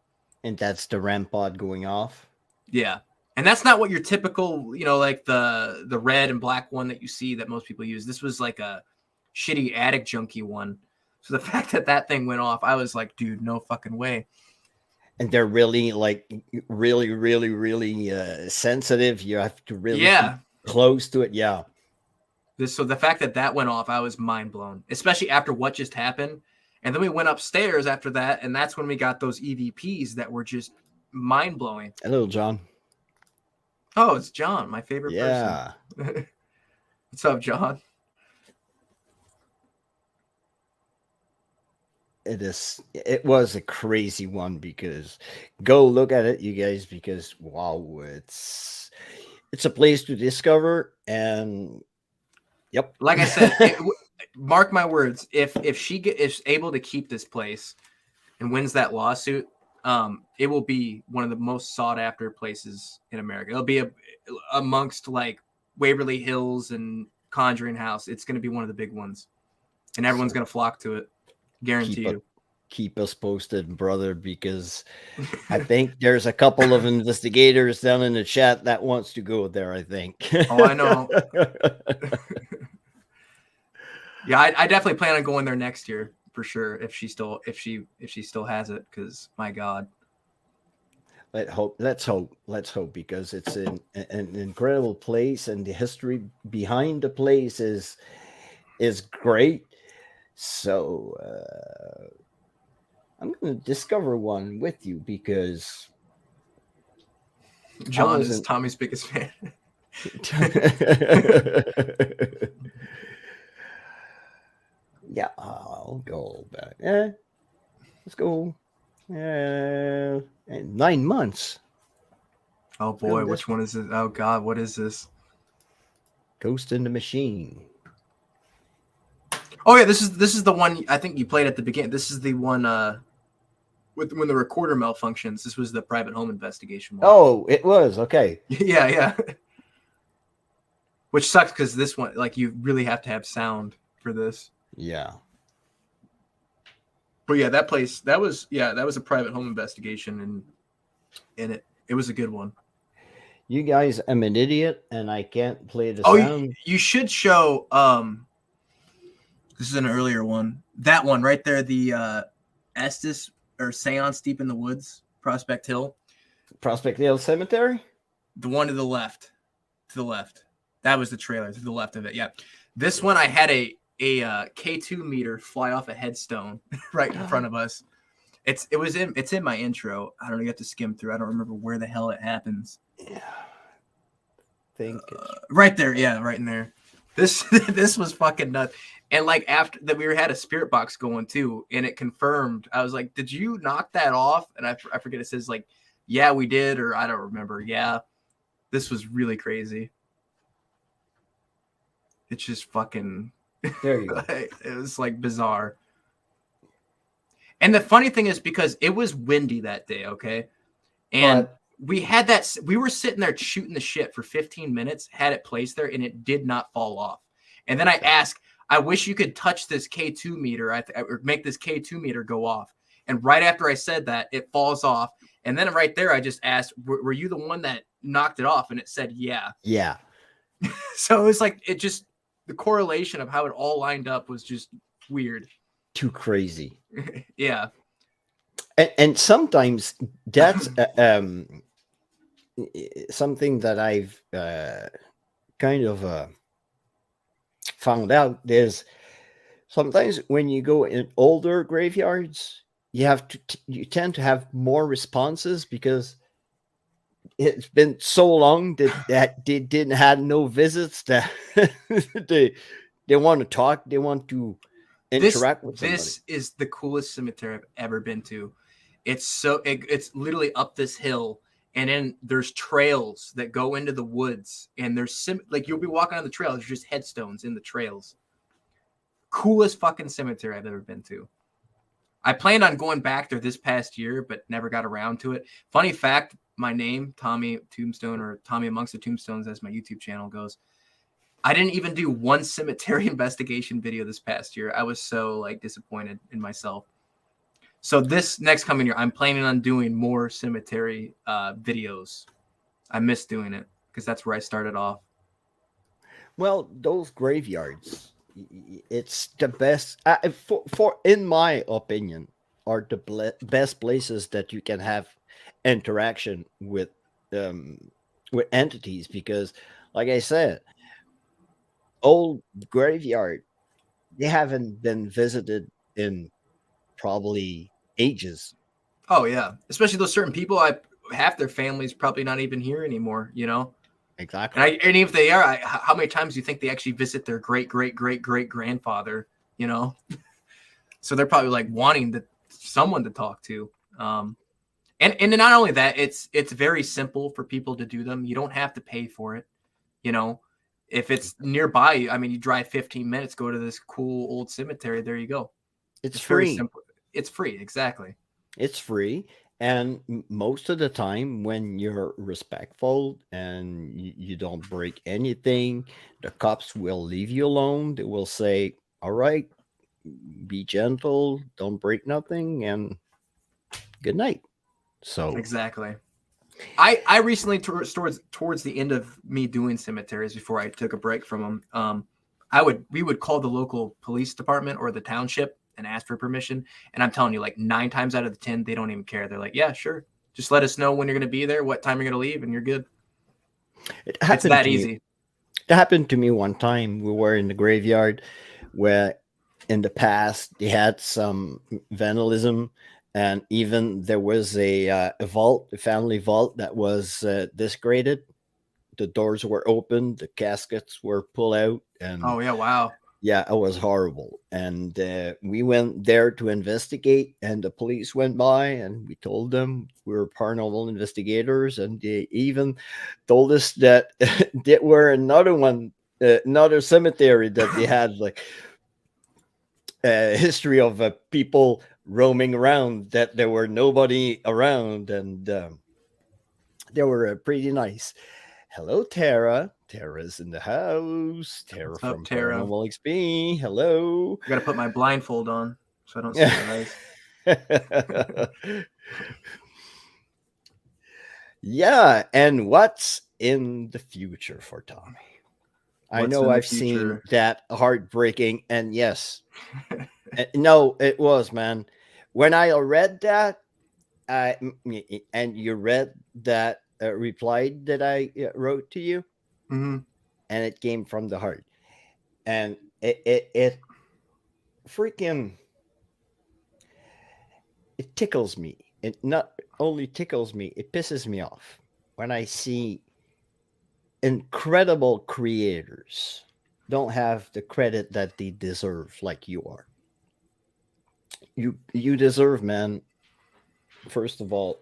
[SPEAKER 1] And that's the REM pod going off.
[SPEAKER 2] Yeah, and that's not what your typical, like the red and black one that you see that most people use. This was like a shitty attic junkie one. So the fact that thing went off, I was like, dude, no fucking way.
[SPEAKER 1] And they're really really sensitive. You have to really be close to it. Yeah.
[SPEAKER 2] So the fact that went off, I was mind blown, especially after what just happened. And then we went upstairs after that, and that's when we got those EVPs that were just mind blowing.
[SPEAKER 1] Hello, John.
[SPEAKER 2] Oh, it's John, my favorite person. What's up, John?
[SPEAKER 1] It was a crazy one, because go look at it, you guys, because wow, it's a place to discover. And yep,
[SPEAKER 2] like I said, mark my words, if she is able to keep this place and wins that lawsuit, it will be one of the most sought after places in America. It'll be amongst like Waverly Hills and Conjuring House. It's going to be one of the big ones, and everyone's going to flock to it. Guarantee you.
[SPEAKER 1] Keep us posted, brother, because I think there's a couple of investigators down in the chat that wants to go there, I think.
[SPEAKER 2] Oh, I know. Yeah, I definitely plan on going there next year for sure, if she still has it, because my God.
[SPEAKER 1] Let's hope, because it's an incredible place, and the history behind the place is great. So I'm going to discover one with you, because
[SPEAKER 2] John is Tommy's biggest fan.
[SPEAKER 1] Yeah, I'll go back. Let's go. 9 months.
[SPEAKER 2] Oh boy, which one is it? Oh God, what is this?
[SPEAKER 1] Ghost in the Machine.
[SPEAKER 2] Oh yeah, this is the one I think you played at the beginning. This is the one when the recorder malfunctions. This was the private home investigation one.
[SPEAKER 1] Oh, it was okay.
[SPEAKER 2] Yeah. Which sucks, because this one, like, you really have to have sound for this.
[SPEAKER 1] Yeah.
[SPEAKER 2] But yeah, that place, that was a private home investigation, and it was a good one.
[SPEAKER 1] You guys, I'm an idiot, and I can't play the sound.
[SPEAKER 2] You should show. This is an earlier one. That one right there, the Estes or Seance Deep in the Woods, Prospect Hill.
[SPEAKER 1] Prospect Hill Cemetery?
[SPEAKER 2] The one to the left. To the left. That was the trailer, to the left of it. Yeah. This one, I had a K2 meter fly off a headstone right in front of us. It's in my intro. I don't know, you have to skim through. I don't remember where the hell it happens.
[SPEAKER 1] Yeah. Think
[SPEAKER 2] right there, yeah, right in there. This was fucking nuts. And like after that, we had a spirit box going too, and it confirmed. I was like, "Did you knock that off?" And I forget, it says like, "Yeah, we did," or I don't remember. Yeah, this was really crazy. It's just fucking.
[SPEAKER 1] There you go.
[SPEAKER 2] It was like bizarre. And the funny thing is, because it was windy that day, okay, and we had that. We were sitting there shooting the shit for 15 minutes, had it placed there, and it did not fall off. And then I asked, I wish you could touch this K2 meter or make this K2 meter go off. And right after I said that, it falls off. And then right there, I just asked, were you the one that knocked it off? And it said, yeah.
[SPEAKER 1] Yeah.
[SPEAKER 2] So it was like, the correlation of how it all lined up was just weird.
[SPEAKER 1] Too crazy.
[SPEAKER 2] Yeah.
[SPEAKER 1] And sometimes that's something that I've kind of found out. There's sometimes when you go in older graveyards, you tend to have more responses, because it's been so long that they didn't have no visits, that they want to talk, they want to interact with somebody.
[SPEAKER 2] This is the coolest cemetery I've ever been to. It's literally up this hill, and then there's trails that go into the woods, and there's like you'll be walking on the trail. There's just headstones in the trails. Coolest fucking cemetery I've ever been to. I planned on going back there this past year, but never got around to it. Funny fact, my name, Tommy Tombstone, or Tommy Amongst the Tombstones, as my YouTube channel goes, I didn't even do one cemetery investigation video this past year. I was so like disappointed in myself. So this next coming year, I'm planning on doing more cemetery videos. I miss doing it because that's where I started off.
[SPEAKER 1] Well, those graveyards, it's the best for in my opinion, are the best places that you can have interaction with entities, because, like I said, old graveyard, they haven't been visited in probably ages.
[SPEAKER 2] Oh yeah, especially those certain people. Half their family's probably not even here anymore. You know.
[SPEAKER 1] Exactly.
[SPEAKER 2] And if they are, how many times do you think they actually visit their great grandfather? You know, so they're probably like wanting someone to talk to. And not only that, it's very simple for people to do them. You don't have to pay for it. You know, if it's nearby, I mean, you drive 15 minutes, go to this cool old cemetery. There you go.
[SPEAKER 1] It's free.
[SPEAKER 2] Very simple. It's free. Exactly.
[SPEAKER 1] It's free. And most of the time, when you're respectful and you don't break anything, the cops will leave you alone. They will say, all right, be gentle, don't break nothing, and good night. So
[SPEAKER 2] exactly. I recently, towards the end of me doing cemeteries, before I took a break from them, we would call the local police department or the township and ask for permission. And I'm telling you, like 9 times out of the 10, they don't even care. They're like, yeah, sure. Just let us know when you're going to be there, what time you're going to leave, and you're good. It's that easy.
[SPEAKER 1] It happened to me one time. We were in the graveyard where in the past they had some vandalism, and even there was a vault, a family vault that was disgraded. The doors were open, the caskets were pulled out, and
[SPEAKER 2] oh yeah, wow.
[SPEAKER 1] Yeah, it was horrible. And we went there to investigate, and the police went by, and we told them we were paranormal investigators. And they even told us that there were another cemetery that they had like a history of people roaming around, that there were nobody around. And they were pretty nice. Hello, Tara. Tara's in the house. Tara from Paranormal XP. Hello.
[SPEAKER 2] I got to put my blindfold on so I don't see her eyes.
[SPEAKER 1] Yeah, and what's in the future for Tommy? I know I've seen that heartbreaking, and yes. No, it was, man. When I read that, and you read that reply that I wrote to you,
[SPEAKER 2] mm-hmm.
[SPEAKER 1] and it came from the heart, and it freaking, it tickles me. It not only tickles me, it pisses me off when I see incredible creators don't have the credit that they deserve, like you are. You deserve, man. First of all,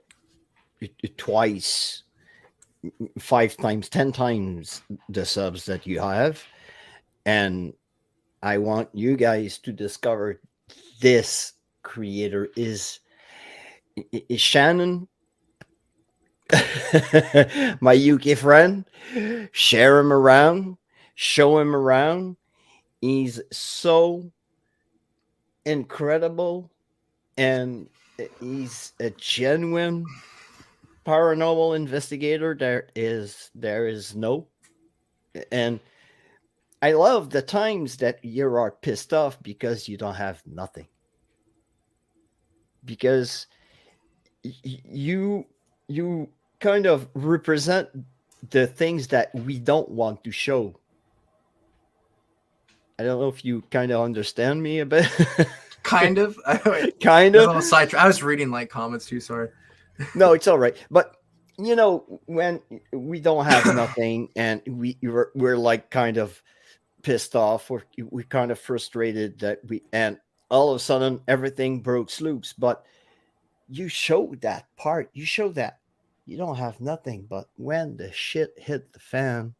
[SPEAKER 1] twice, 5 times, 10 times the subs that you have. And I want you guys to discover this creator is Shannon, my UK friend. Share him around, show him around. He's so incredible, and he's a genuine paranormal investigator. There is no, and I love the times that you are pissed off because you don't have nothing, because you kind of represent the things that we don't want to show. I don't know if you kind of understand me a bit.
[SPEAKER 2] Kind of.
[SPEAKER 1] Kind of.
[SPEAKER 2] I was reading like comments too, sorry.
[SPEAKER 1] No, it's all right. But you know, when we don't have nothing and we're like kind of pissed off, or we kind of frustrated that and all of a sudden everything broke loose. But you show that part, you show that you don't have nothing, but when the shit hit the fan,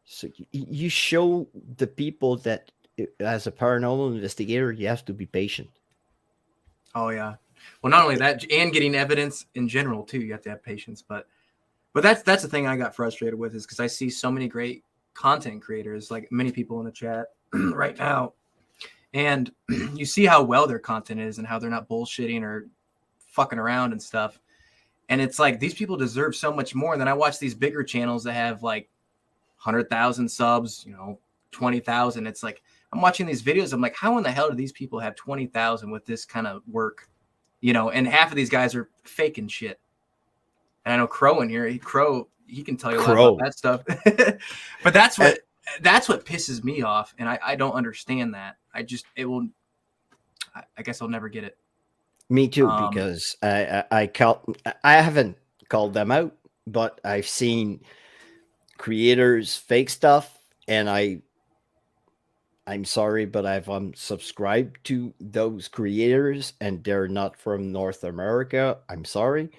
[SPEAKER 1] so you show the people that as a paranormal investigator, you have to be patient.
[SPEAKER 2] Oh yeah. Well, not only that, and getting evidence in general too, you have to have patience. But that's the thing I got frustrated with, is because I see so many great content creators, like many people in the chat right now, and you see how well their content is and how they're not bullshitting or fucking around and stuff. And it's like, these people deserve so much more. And then I watch these bigger channels that have like 100,000 subs, 20,000. It's like, I'm watching these videos. I'm like, how in the hell do these people have 20,000 with this kind of work? And half of these guys are faking shit. And I know Crow in here, he can tell you a lot about that stuff. But that's what pisses me off. And I don't understand that. I guess I'll never get it.
[SPEAKER 1] Me too, because I haven't called them out, but I've seen creators fake stuff, and I'm sorry, but I've unsubscribed to those creators, and they're not from North America. I'm sorry.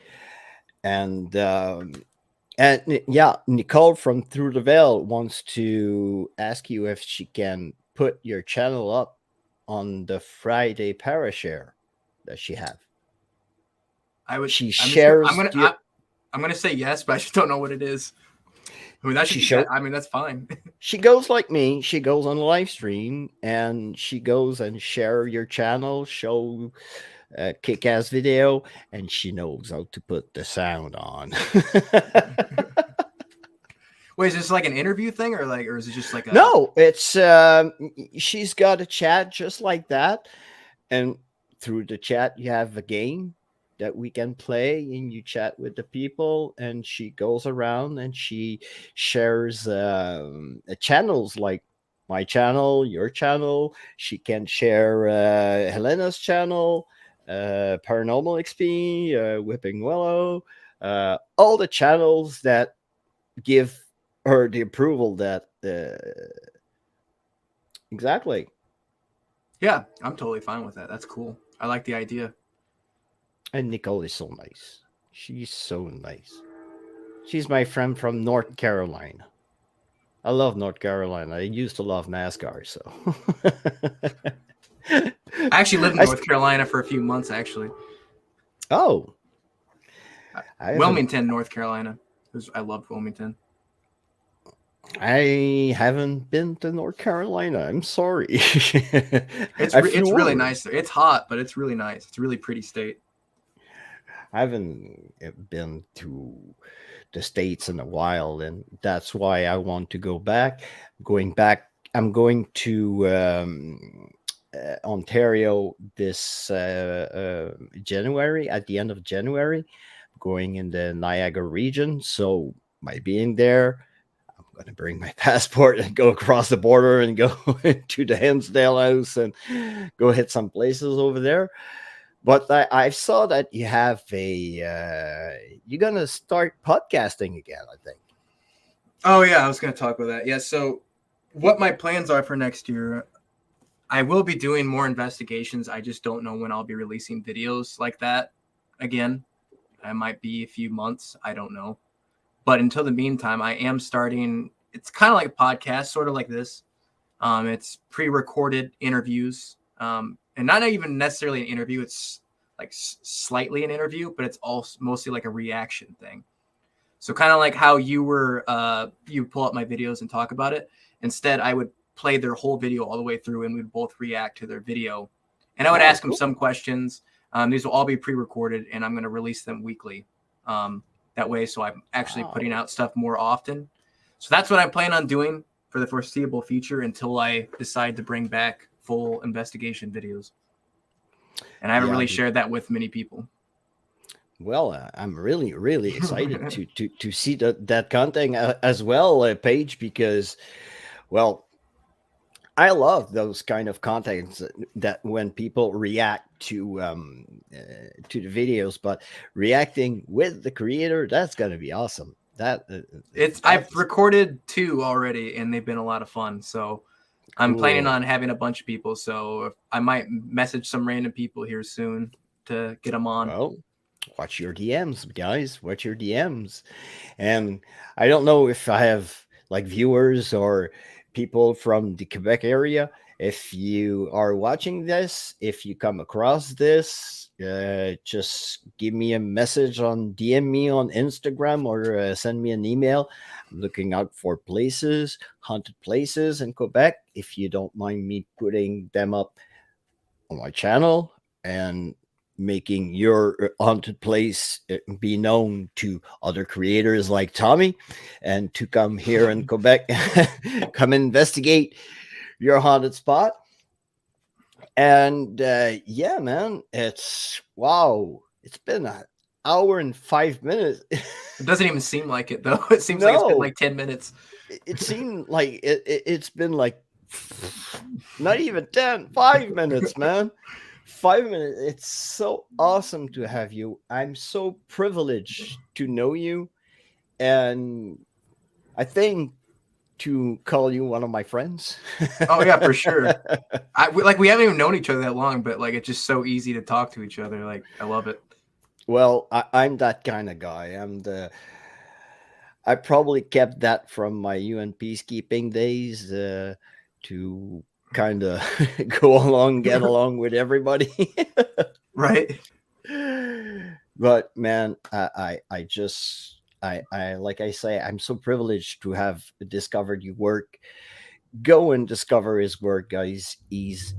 [SPEAKER 1] And yeah, Nicole from Through the Veil wants to ask you if she can put your channel up on the Friday Parashare that she have. Shares.
[SPEAKER 2] I'm gonna say yes, but I just don't know what it is. I mean, that's fine.
[SPEAKER 1] She goes like me. She goes on live stream, and she goes and share your channel, show a kick-ass video, and she knows how to put the sound on.
[SPEAKER 2] Wait, is this like an interview thing, or is it just like a...
[SPEAKER 1] No, it's she's got a chat just like that, and through the chat you have a game that we can play, and you chat with the people, and she goes around and she shares channels like my channel, your channel. She can share Helena's channel, Paranormal XP, Whipping Willow, all the channels that give her the approval that exactly.
[SPEAKER 2] Yeah, I'm totally fine with that. That's cool. I like the idea.
[SPEAKER 1] And Nicole is so nice. She's so nice. She's my friend from North Carolina. I love North Carolina. I used to love NASCAR, so.
[SPEAKER 2] I actually lived in North Carolina for a few months, actually.
[SPEAKER 1] Oh.
[SPEAKER 2] Wilmington, North Carolina. I loved Wilmington.
[SPEAKER 1] I haven't been to North Carolina. I'm sorry.
[SPEAKER 2] It's really nice there. It's hot, but it's really nice. It's a really pretty state.
[SPEAKER 1] I haven't been to the States in a while, and that's why I want to go back. I'm going to Ontario this January, at the end of January, going in the Niagara region. So by being there, I'm going to bring my passport and go across the border and go to the Hensdale House and go hit some places over there. But I saw that you have you're going to start podcasting again, I think.
[SPEAKER 2] Oh, yeah, I was going to talk about that. Yeah, so what my plans are for next year, I will be doing more investigations. I just don't know when I'll be releasing videos like that again. It might be a few months. I don't know. But until the meantime, I am starting. It's kind of like a podcast, sort of like this. It's pre-recorded interviews. And not even necessarily an interview. It's like slightly an interview, but it's all mostly like a reaction thing. So kind of like how you pull up my videos and talk about it. Instead, I would play their whole video all the way through, and we'd both react to their video. And I would ask them some questions. These will all be pre-recorded, and I'm going to release them weekly. That way, so I'm actually putting out stuff more often. So that's what I plan on doing for the foreseeable future until I decide to bring back full investigation videos. And I haven't really shared that with many people.
[SPEAKER 1] Well, I'm really, really excited to see that content as well, Paige, because, well, I love those kind of contents that when people react to the videos, but reacting with the creator, that's going to be awesome. That
[SPEAKER 2] I've
[SPEAKER 1] that's
[SPEAKER 2] recorded 2 already, and they've been a lot of fun. So I'm planning
[SPEAKER 1] cool.
[SPEAKER 2] on having a bunch of people. So I might message some random people here soon to get them on.
[SPEAKER 1] Well, watch your DMs, guys. Watch your DMs. And I don't know if I have like viewers or people from the Quebec area. If you are watching this, if you come across this, just give me a message on DM me on Instagram or send me an email. I'm looking out for places, haunted places in Quebec. If you don't mind me putting them up on my channel and making your haunted place be known to other creators like Tommy and to come here in Quebec, come investigate your haunted spot. And yeah, man, it's wow. It's been an hour and 5 minutes.
[SPEAKER 2] It doesn't even seem like it though. It seems like it's been
[SPEAKER 1] No,
[SPEAKER 2] like 10 minutes.
[SPEAKER 1] it seemed like it's been like not even 5 minutes, man. 5 minutes. It's so awesome to have you. I'm so privileged to know you. And I think to call you one of my friends.
[SPEAKER 2] Oh yeah, for sure. We haven't even known each other that long, but like it's just so easy to talk to each other. Like I love it.
[SPEAKER 1] Well, I'm that kind of guy. I probably kept that from my UN peacekeeping days to kind of go along, get along with everybody.
[SPEAKER 2] Right?
[SPEAKER 1] But man, I just I like I say, I'm so privileged to have discovered your work. Go and discover his work, guys. He's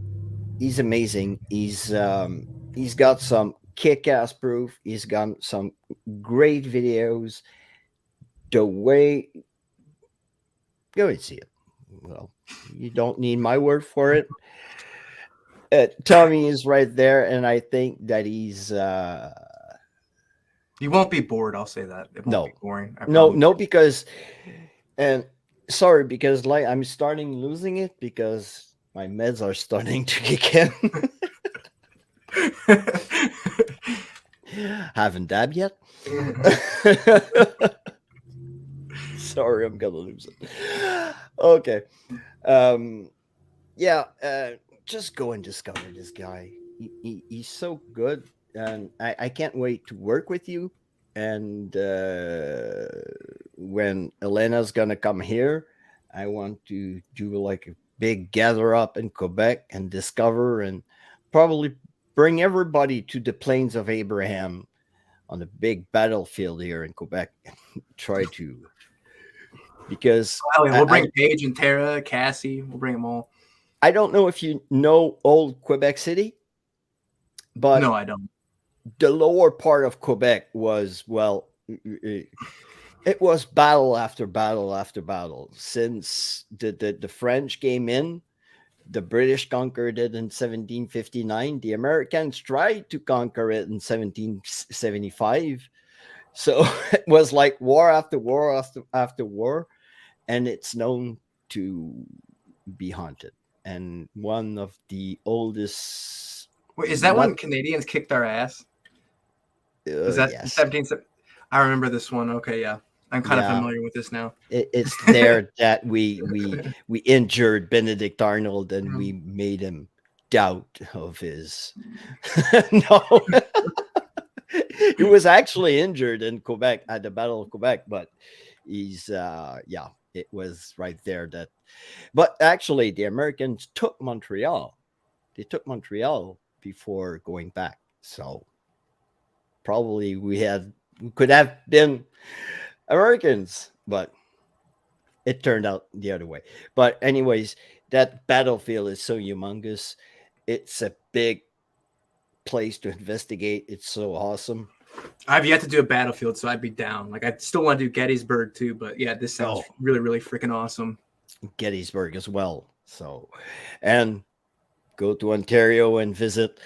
[SPEAKER 1] amazing. He's got some kick-ass proof. He's got some great videos. The way, go and see it. Well, you don't need my word for it. Tommy is right there, and I think that he's
[SPEAKER 2] You won't be bored. I'll say that. It won't
[SPEAKER 1] no,
[SPEAKER 2] be boring. I
[SPEAKER 1] no,
[SPEAKER 2] promise.
[SPEAKER 1] no, because and sorry, because like I'm starting losing it because my meds are starting to kick in. Haven't dabbed yet. Sorry, I'm gonna lose it. Okay. Um, yeah, just go and discover this guy. He's so good, and I can't wait to work with you. And when Elena's gonna come here, I want to do like a big gather up in Quebec and discover and probably bring everybody to the plains of Abraham on the big battlefield here in Quebec. Try to because
[SPEAKER 2] Oh, yeah, we'll bring Paige and Tara, Cassie. We'll bring them all.
[SPEAKER 1] I don't know if you know old Quebec City, but
[SPEAKER 2] No, I don't.
[SPEAKER 1] the lower part of Quebec was, well, it was battle after battle after battle. Since the French came in, the British conquered it in 1759. The Americans tried to conquer it in 1775. So it was like war after war after war. And it's known to be haunted. And one of the oldest.
[SPEAKER 2] Wait, is that
[SPEAKER 1] Not
[SPEAKER 2] when Canadians kicked our ass? Was that
[SPEAKER 1] yes,
[SPEAKER 2] 17? I remember this one. Okay, yeah. I'm kind of
[SPEAKER 1] yeah.
[SPEAKER 2] familiar with this now.
[SPEAKER 1] It's there that we injured Benedict Arnold and we made him doubt of his. No, he was actually injured in Quebec at the Battle of Quebec, but he's yeah, it was right there that. But actually, the Americans took Montreal. They took Montreal before going back, so probably we could have been Americans, but it turned out the other way. But anyways, that battlefield is so humongous. It's a big place to investigate. It's so awesome.
[SPEAKER 2] I've yet to do a battlefield, so I'd be down. Like I still want to do Gettysburg too, but yeah, this sounds really, really freaking awesome.
[SPEAKER 1] Gettysburg as well. So, and go to Ontario and visit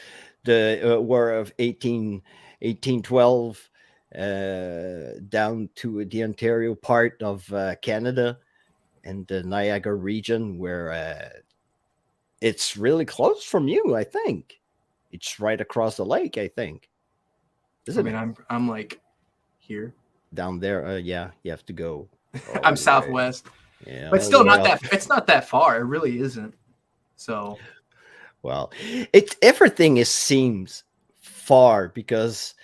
[SPEAKER 1] the War of 1812 down to the Ontario part of Canada and the Niagara region, where it's really close from you. I think it's right across the lake. I think, isn't it?
[SPEAKER 2] I'm like here.
[SPEAKER 1] down there. Yeah, you have to go all
[SPEAKER 2] I'm
[SPEAKER 1] the way.
[SPEAKER 2] southwest,
[SPEAKER 1] Yeah,
[SPEAKER 2] but
[SPEAKER 1] all the
[SPEAKER 2] still
[SPEAKER 1] way
[SPEAKER 2] not
[SPEAKER 1] up.
[SPEAKER 2] that. It's not that far. It really isn't. So,
[SPEAKER 1] Well, it everything is seems far because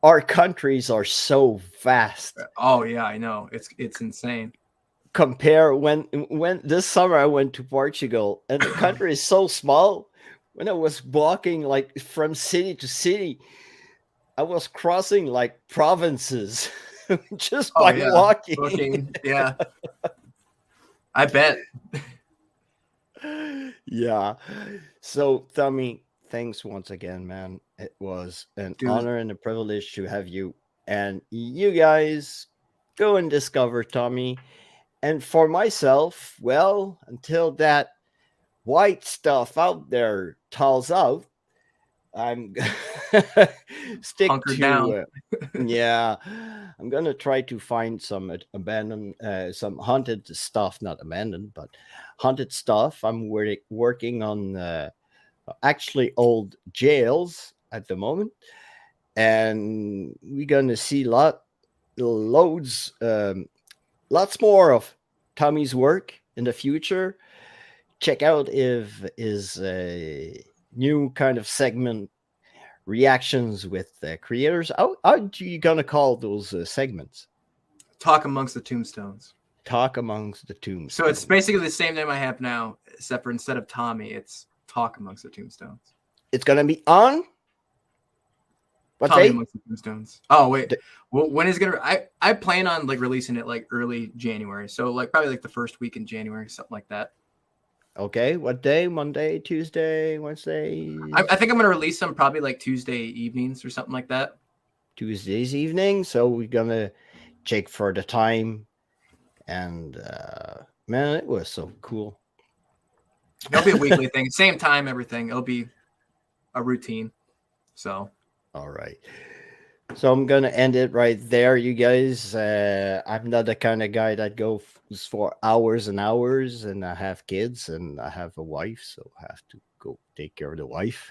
[SPEAKER 1] our countries are so vast.
[SPEAKER 2] oh yeah, I know. It's insane.
[SPEAKER 1] Compare when this summer I went to Portugal and the country is so small. When I was walking like from city to city, I was crossing like provinces just
[SPEAKER 2] Oh
[SPEAKER 1] by
[SPEAKER 2] yeah,
[SPEAKER 1] walking.
[SPEAKER 2] looking. Yeah, I bet.
[SPEAKER 1] Yeah. So, Tommy, thanks once again, man. It was an
[SPEAKER 2] Dude,
[SPEAKER 1] honor and a privilege to have you. And you guys go and discover Tommy. And for myself, well, until that white stuff out there thaws out, I'm stick
[SPEAKER 2] hunkered down.
[SPEAKER 1] to yeah, I'm gonna try to find some abandoned, some haunted stuff, not abandoned, but haunted stuff. I'm working on actually old jails at the moment, and we're gonna see loads, lots more of Tommy's work in the future. Check out if is a new kind of segment reactions with creators. How do you gonna call those segments?
[SPEAKER 2] Talk amongst the tombstones.
[SPEAKER 1] Talk amongst the
[SPEAKER 2] So it's
[SPEAKER 1] tombstones.
[SPEAKER 2] basically the same name I have now, except for instead of Tommy, it's Talk amongst the tombstones.
[SPEAKER 1] It's gonna be on what
[SPEAKER 2] Tommy
[SPEAKER 1] day?
[SPEAKER 2] amongst the tombstones. Oh wait,
[SPEAKER 1] The-
[SPEAKER 2] well, when is it gonna? I plan on like releasing it like early January, so like probably like the first week in January, something like that.
[SPEAKER 1] Okay, what day? Monday, Tuesday, Wednesdays,
[SPEAKER 2] I think I'm gonna release them probably like Tuesday evenings or something like that.
[SPEAKER 1] Tuesdays evening. So we're gonna check for the time. And man, it was so cool.
[SPEAKER 2] It'll be a weekly thing, same time, everything. It'll be a routine. So
[SPEAKER 1] All right. So I'm gonna end it right there, you guys. I'm not the kind of guy that goes for hours and hours, and I have kids and I have a wife, so I have to go take care of the wife.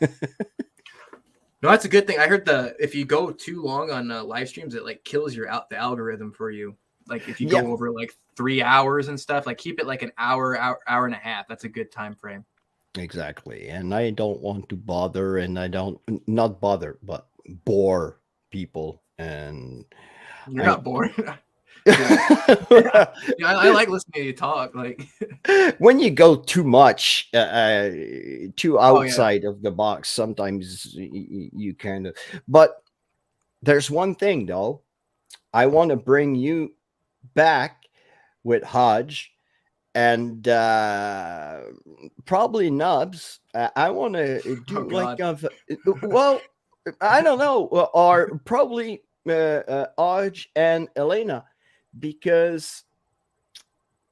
[SPEAKER 2] no, that's a good thing. I heard if you go too long on live streams, it like kills your the algorithm for you. Like if you
[SPEAKER 1] Yeah,
[SPEAKER 2] go over like 3 hours and stuff, like keep it like an hour and a half. That's a good time frame.
[SPEAKER 1] exactly. And I don't want to bother, and I don't not bother, but bore people. And
[SPEAKER 2] You're
[SPEAKER 1] I
[SPEAKER 2] not bored. Yeah, I like listening to you talk. Like,
[SPEAKER 1] when you go too much too
[SPEAKER 2] oh yeah,
[SPEAKER 1] outside of the box, sometimes you kind of, but there's one thing though, I want to bring you back with Hodge and probably Nubs. I want to
[SPEAKER 2] oh
[SPEAKER 1] do like
[SPEAKER 2] god,
[SPEAKER 1] well, I don't know, or probably Hodge and Elena, because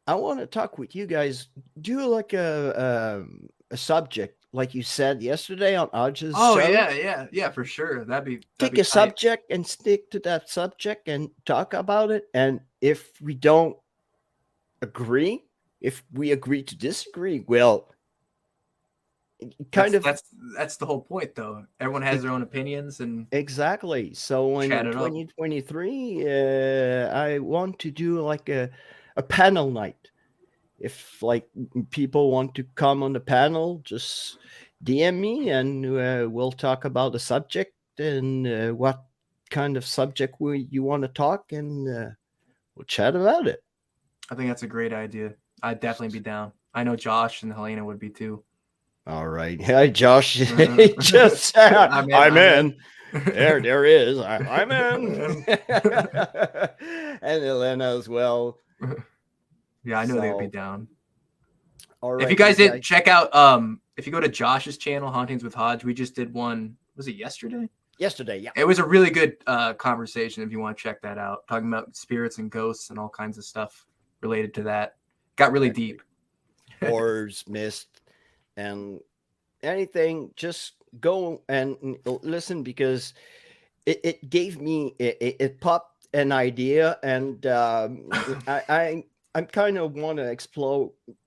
[SPEAKER 1] I want to talk with you guys. Do like a subject, like you said yesterday on Hodge's
[SPEAKER 2] oh
[SPEAKER 1] show.
[SPEAKER 2] yeah, for sure. That'd
[SPEAKER 1] Pick
[SPEAKER 2] be
[SPEAKER 1] a
[SPEAKER 2] tight.
[SPEAKER 1] subject and stick to that subject and talk about it. And if we don't agree, if we agree to disagree, well, kind
[SPEAKER 2] That's
[SPEAKER 1] of
[SPEAKER 2] that's that's the whole point, though. Everyone has their own opinions and
[SPEAKER 1] exactly. So
[SPEAKER 2] chat
[SPEAKER 1] in
[SPEAKER 2] it up.
[SPEAKER 1] 2023, I want to do like a panel night. If like people want to come on the panel, just DM me and we'll talk about the subject and what kind of subject you want to talk, and we'll chat about it.
[SPEAKER 2] I think that's a great idea. I'd definitely be down. I know Josh and Helena would be too.
[SPEAKER 1] All right. Hi, Josh. He just said,
[SPEAKER 2] I'm in.
[SPEAKER 1] I'm
[SPEAKER 2] I'm in.
[SPEAKER 1] in. There is. I'm in. And Elena as well.
[SPEAKER 2] Yeah, I know they would be
[SPEAKER 1] So,
[SPEAKER 2] down.
[SPEAKER 1] all
[SPEAKER 2] If you
[SPEAKER 1] right, you
[SPEAKER 2] guys didn't
[SPEAKER 1] guys.
[SPEAKER 2] check out, if you go to Josh's channel, Hauntings with Hodge, we just did one. Was it yesterday?
[SPEAKER 1] Yesterday, yeah.
[SPEAKER 2] It was a really good conversation. If you want to check that out, talking about spirits and ghosts and all kinds of stuff related to that. Got really
[SPEAKER 1] Exactly.
[SPEAKER 2] deep.
[SPEAKER 1] Horrors, mist, and anything. Just go and listen, because it gave me it popped an idea, and I kind of want to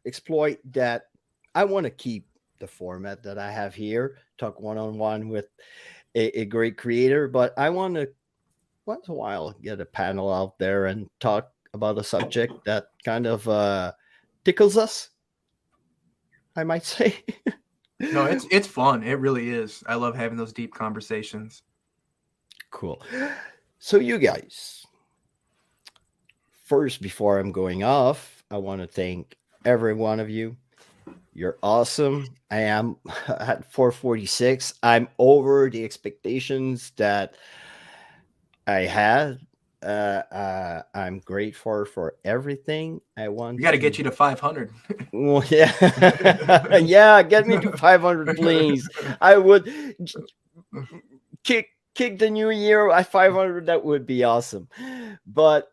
[SPEAKER 1] exploit that. I want to keep the format that I have here, talk one on one with a great creator, but I want to once in a while get a panel out there and talk about a subject that kind of tickles us, I might say.
[SPEAKER 3] No, it's fun. It really is. I love having those deep conversations.
[SPEAKER 1] Cool. So you guys, first, before I'm going off, I want to thank every one of you. You're awesome. I am at 446. I'm over the expectations that I had. I'm grateful for everything. I want
[SPEAKER 3] We got to get you to 500.
[SPEAKER 1] Well, yeah, yeah. Get me to 500, please. I would kick the new year at 500. That would be awesome. But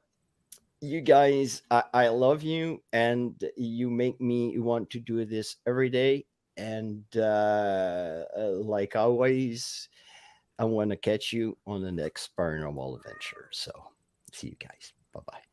[SPEAKER 1] you guys, I love you, and you make me want to do this every day. And like always, I want to catch you on the next paranormal adventure. So, see you guys. Bye bye.